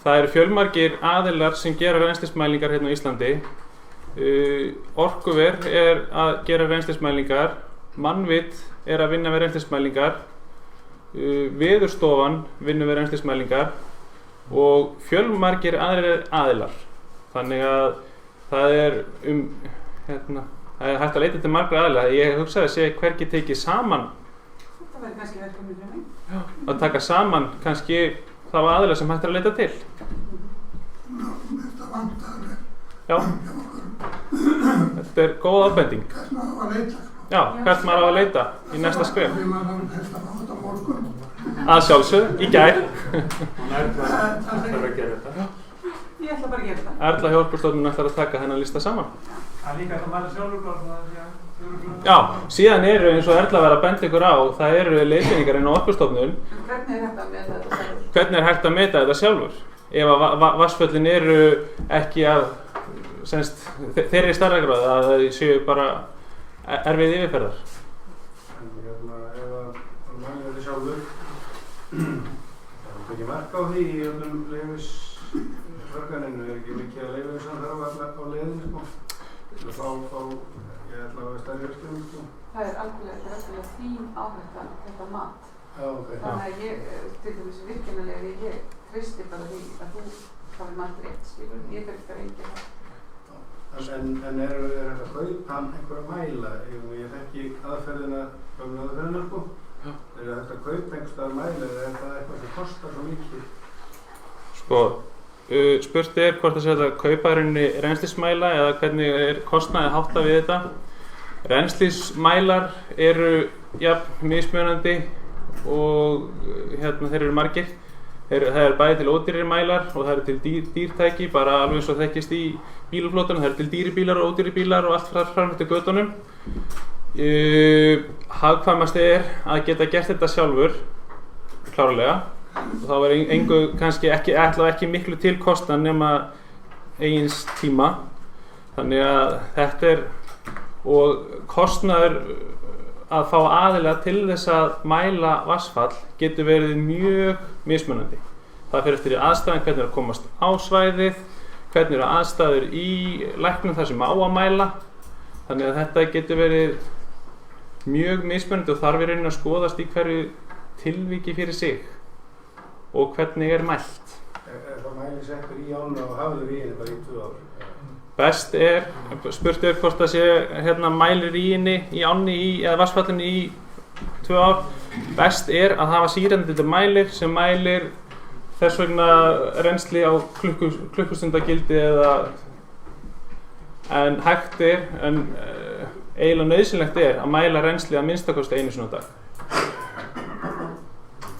Það eru fjölmargir aðilar sem gera rennslismælingar hérna á Íslandi. Orkuver að gera rennslismælingar, Mannvit að vinna við rennslismælingar, Veðurstofan vinnur við rennslismælingar og fjölmargir aðrir aðilar. Þannig að það er það er hægt að leita til margra aðila. Ég hugsaði að sé hvergi tekið saman. Það verður kannski verkefni fyrir mig. Já, að taka saman kannski þá aðila sem hægt að leita til. Þetta vantar vel. Já, þetta er góð ábending. Hvert maður á að leita. Já, hvert maður á að leita í næsta skref. Því maður helst að fá þetta á morgun. Að sjálfsögðu, í gær. Það þarf að gera þetta. Ég ætla bara að gera þetta. Erla Hjálparstofnun ætlar að taka þennan lista saman. Það er líka að mæla sjálfur bara það því að Já, síðan eru eins og Erla verið að benda ykkur á, það eru leiðbeiningar inn á Orkustofnun. Hvernig er hægt að meta þetta sjálfur? Hvernig er hægt að meta þetta sjálfur? Ef að vatnsföllin eru ekki þeir eru í stærðargráðu að það séu bara erfið yfirferðar. Ef að mæla þetta sjálfur, það ekki mark á því í öllum leyfisverkaninu, ekki mikið að leyfa þess að þarf á leiðinni, til að fá ég ætla að vera stærri verkefni. Það er algjörlega þín áhætta, þetta mat. Já, ok. Þannig að ég, til dæmis virkjunarleyfi, ég treysti bara því að þú hafi mat rétt, skilur. Ég þarf ekki að reyngja það. En er þetta að kaupa einhverja mæla? Ég þekki aðferðina, sko. Er þetta að kaupa einhverstaðar mæla eða er það eitthvað sem kostar svo mikið? Sko, spurt hvort það sé að kaupa rennslismæla eða hvernig kostnaði háttað við þetta. Rennslismælar eru mismunandi og þeir eru margir. Það eru bæði til ódýrir mælar og það eru til dýrtæki, bara alveg eins og þekkist í bílaflotanum. Það eru til dýri bílar og ódýri bílar og allt fram eftir götunum. Hagkvæmast að geta gert þetta sjálfur, klárlega. Þá er kannski ekki miklu til kostnað nema eigins tíma. Þannig að þetta og kostnaður að fá aðila til þess að mæla vatnsfall getur verið mjög mismunandi. Það fer eftir aðstæðan, hvernig að komast á svæðið, hvernig eru aðstæður í læknum þar sem á að mæla. Þannig að þetta getur verið mjög mismunandi og þarf í rauninni að skoðast í hverju tilviki fyrir sig og hvernig er mælt. Það mæli settur í ána og hafður í henni bara í 2 ár? Best spurt hvort það sé mælir í henni, í ánni eða vatnsfallinu í 2 ár. Best að hafa sýrandi mælir sem mælir þess vegna rennsli á klukkustundagildi en hægt en eiginlega nauðsynlegt að mæla rennsli að minnstakosti einu sinni á dag.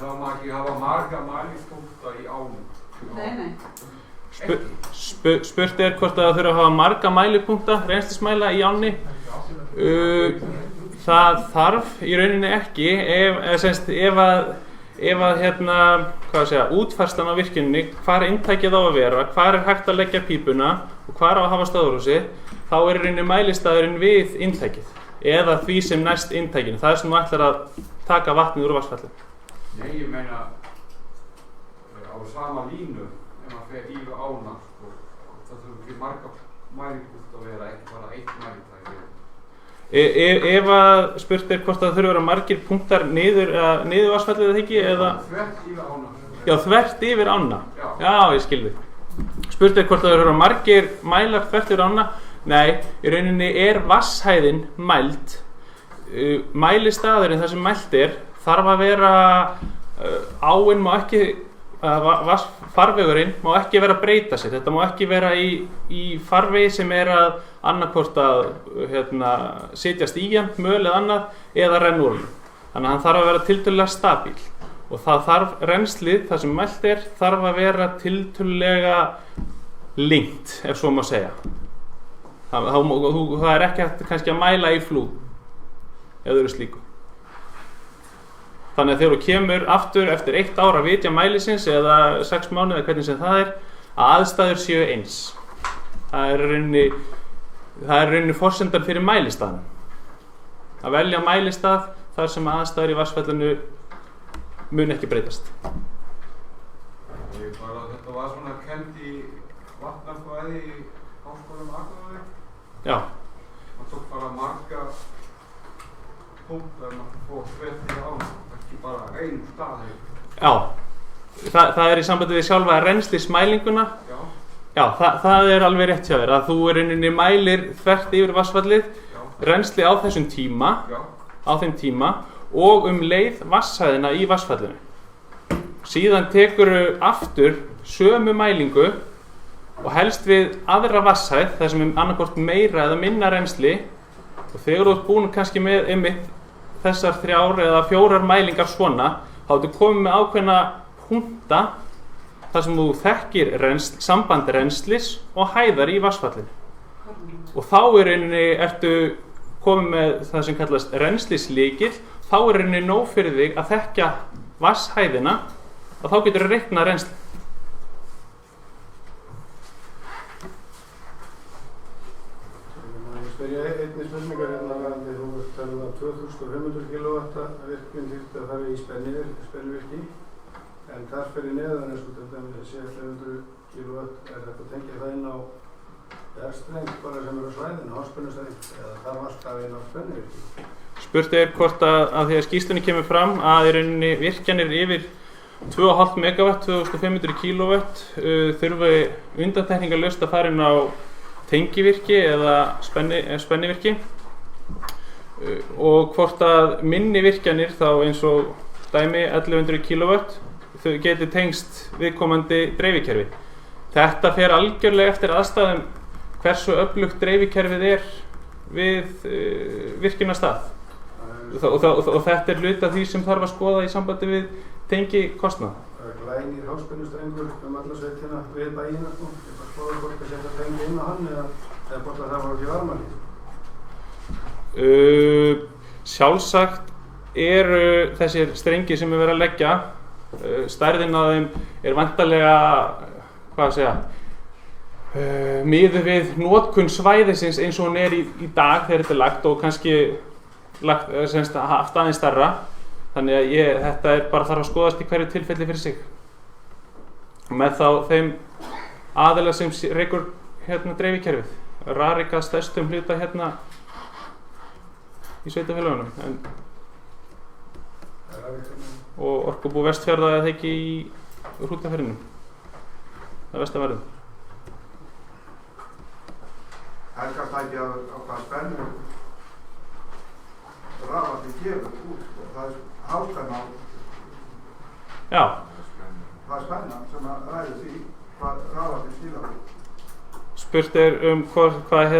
Það má ekki hafa marga mælingspunkta í ánum. Nei. Spurt hvort það þurfa að hafa marga mælipunkta, rennslismæla í ánni. Það þarf í rauninni ekki ef útfærslan á virkjuninni, hvar inntækið á að vera, hvar er hægt að leggja pípuna og hvar á að hafa stöðvarhúsi, þá er í rauninni mælistaðurinn við inntækið eða því sem næst inntækinu. Það er sem þú ætlar að taka vatnið úr vatnsfalli. Nei, ég meina á sama línu ef maður fer yfir ána, það þurfa ekki marga mælingpunkt að vera, ekki bara eitt mælingtæki. Ef að spurt hvort það þurfa að vera margir punktar niður vatnsfallið eða ekki, eða Þvert yfir ána. Já, þvert yfir ána. Já, ég skil þig. Spurt hvort það þurfa að vera margir mælar þvert yfir ána. Nei, í rauninni er vatnshæðin mæld. Mælistaðurinn þar sem mælt þarf að vera áin má ekki farvegurinn má ekki vera að breyta sér. Þetta má ekki vera í farvegi sem að annarkvort að setjast í hann, möl eða annað, eða renna úr hann. Þannig að hann þarf að vera tiltölulega stabíl. Og það þarf rennslið, það sem mælt þarf að vera tiltölulega lengt, ef svo má segja. Það ekki hægt kannski að mæla í flúð, ef þau eru slíku. Þannig að þegar þú kemur aftur eftir 1 ár að vitja mælisins eða 6 mánuði eða hvernig sem það að aðstæður séu eins. Það er rauninni forsendan fyrir mælistaðan. Að velja mælistað þar sem aðstæður í vatnsfallinu mun ekki breytast. Þetta var svona kennt í vatnafræði í Háskólanum á Akureyri. Já. Það tók bara marga punktar að fá svetti á, ekki bara einu staði. Já, það í sambandi við sjálfa rennslismælinguna. Já, það alveg rétt hjá þér, að þú rauninni mælir þvert yfir vatnsfallið, rennsli á þessum tíma, á þeim tíma, og leið vatnshæðina í vatnsfallinu. Síðan tekurðu aftur sömu mælingu og helst við aðra vatnshæð, þar sem annarkvort meira eða minna rennsli, og þegar þú ert búin kannski með einmitt þessar 3 eða 4 mælingar svona, þá ertu komið með ákveðna punkta þar sem þú þekkir samband rennslis og hæðar í vatnsfallinu. Og þá ertu komið með það sem kallast rennslislykil. Þá rauninni nóg fyrir þig að þekkja vatnshæðina og þá getur þú reiknað rennsli. Ég spyrja einni spurningar varðandi þú talað um 2500 kW virkjun þyrfti að fara í spennuvirki, en þar fyrir neðan eins og til dæmis 700 kW þetta að tengja það inn á streng bara sem á svæðinu, háspennustreng, eða þarf alltaf inn á spennuvirki? Spurt hvort að því að skýrslunni kemur fram að í rauninni virkjanir yfir 2,5 MW, 2500 kW þurfi undantekningarlaust að fara inn á tengivirki eða spennivirki, og hvort að minni virkjanir, þá eins og dæmi 1100 kW, þau geti tengst viðkomandi dreifikerfi. Þetta fer algjörlega eftir aðstæðum hversu öflugt dreifikerfið við virkjunarstað. Og þetta hluti af því sem þarf að skoða í sambandi við tengikostnað. Það glænir háspennustrengur alla sveitina við bæina, þetta skoða hvort að setja tengi inn á hann eða hvort að það var ekki varmalíð. Sjálfsagt eru þessir strengir sem verið að leggja, stærðin á þeim væntanlega, miðuð við notkun svæðisins eins og hún í dag þegar þetta lagt, og kannski haft aðeins stærra. Þannig að þetta bara þarf að skoðast í hverju tilfelli fyrir sig. Með þá þeim aðila sem rekur dreifikerfið. Rarik að stærstum hluta í sveitafélagunum. Og Orkubú Vestfjarða eða ekki í Hrútafirðinum. Það er vestanverðum. Helgast það ekki á hvað spennu rafmagn gefur út, það hálkan á. Já. Það spennan sem ræður því hvað rafmagn skilar út. Spurt hvað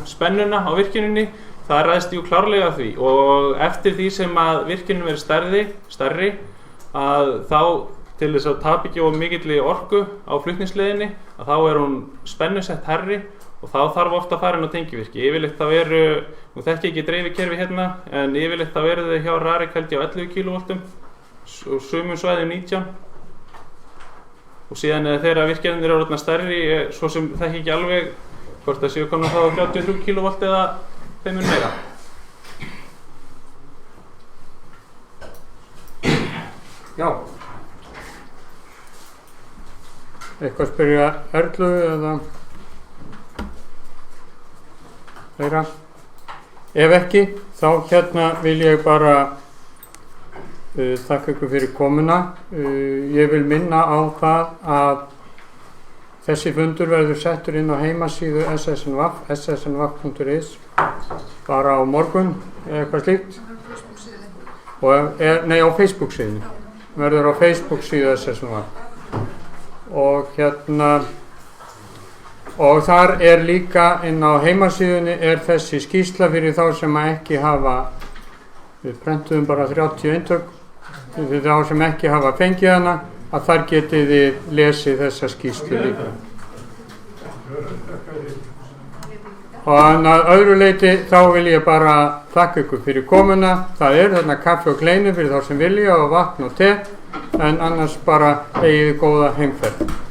spennuna á virkjuninni, það ræðst klárlega því, og eftir því sem að virkjunin verður stærri, að þá til þess að tapa ekki of mikilli orku á flutningsleiðinni, að þá hún spennusett hærri, og þá þarf ofta að fara inn á tengivirki. Yfirleitt þá nú þekki ekki dreifikerfi en yfirleitt þá þau hjá Rarik held ég á 11 kV og sumum svæðum 19. Og síðan þegar virkjanir eru orðnar stærri, svo sem þekki ekki alveg hvort það séu komin þá 33 kV eða þeim meira. Já. Eitthvað spyrja Erlu eða fleira? Ef ekki, þá vil ég bara þakka ykkur fyrir komuna. Ég vil minna á það að þessi fundur verður settur inn á heimasíðu SSNVAF, ssnvaf.is, bara á morgun eða eitthvað slíkt. og á Facebook síðan, verður á Facebook síðu SSNV. Og og þar líka inn á heimasíðunni þessi skýrsla fyrir þá sem ekki hafa, við prentuðum bara 30 eintök, fyrir þá sem ekki hafa fengið hana, að þar getið þið lesið þessa skýrslu líka. Og að öðru leyti þá vil ég bara þakka ykkur fyrir komuna. Það þarna kaffi og kleinu fyrir þá sem vilja og vatn og te, en annars bara eigið góða heimferð.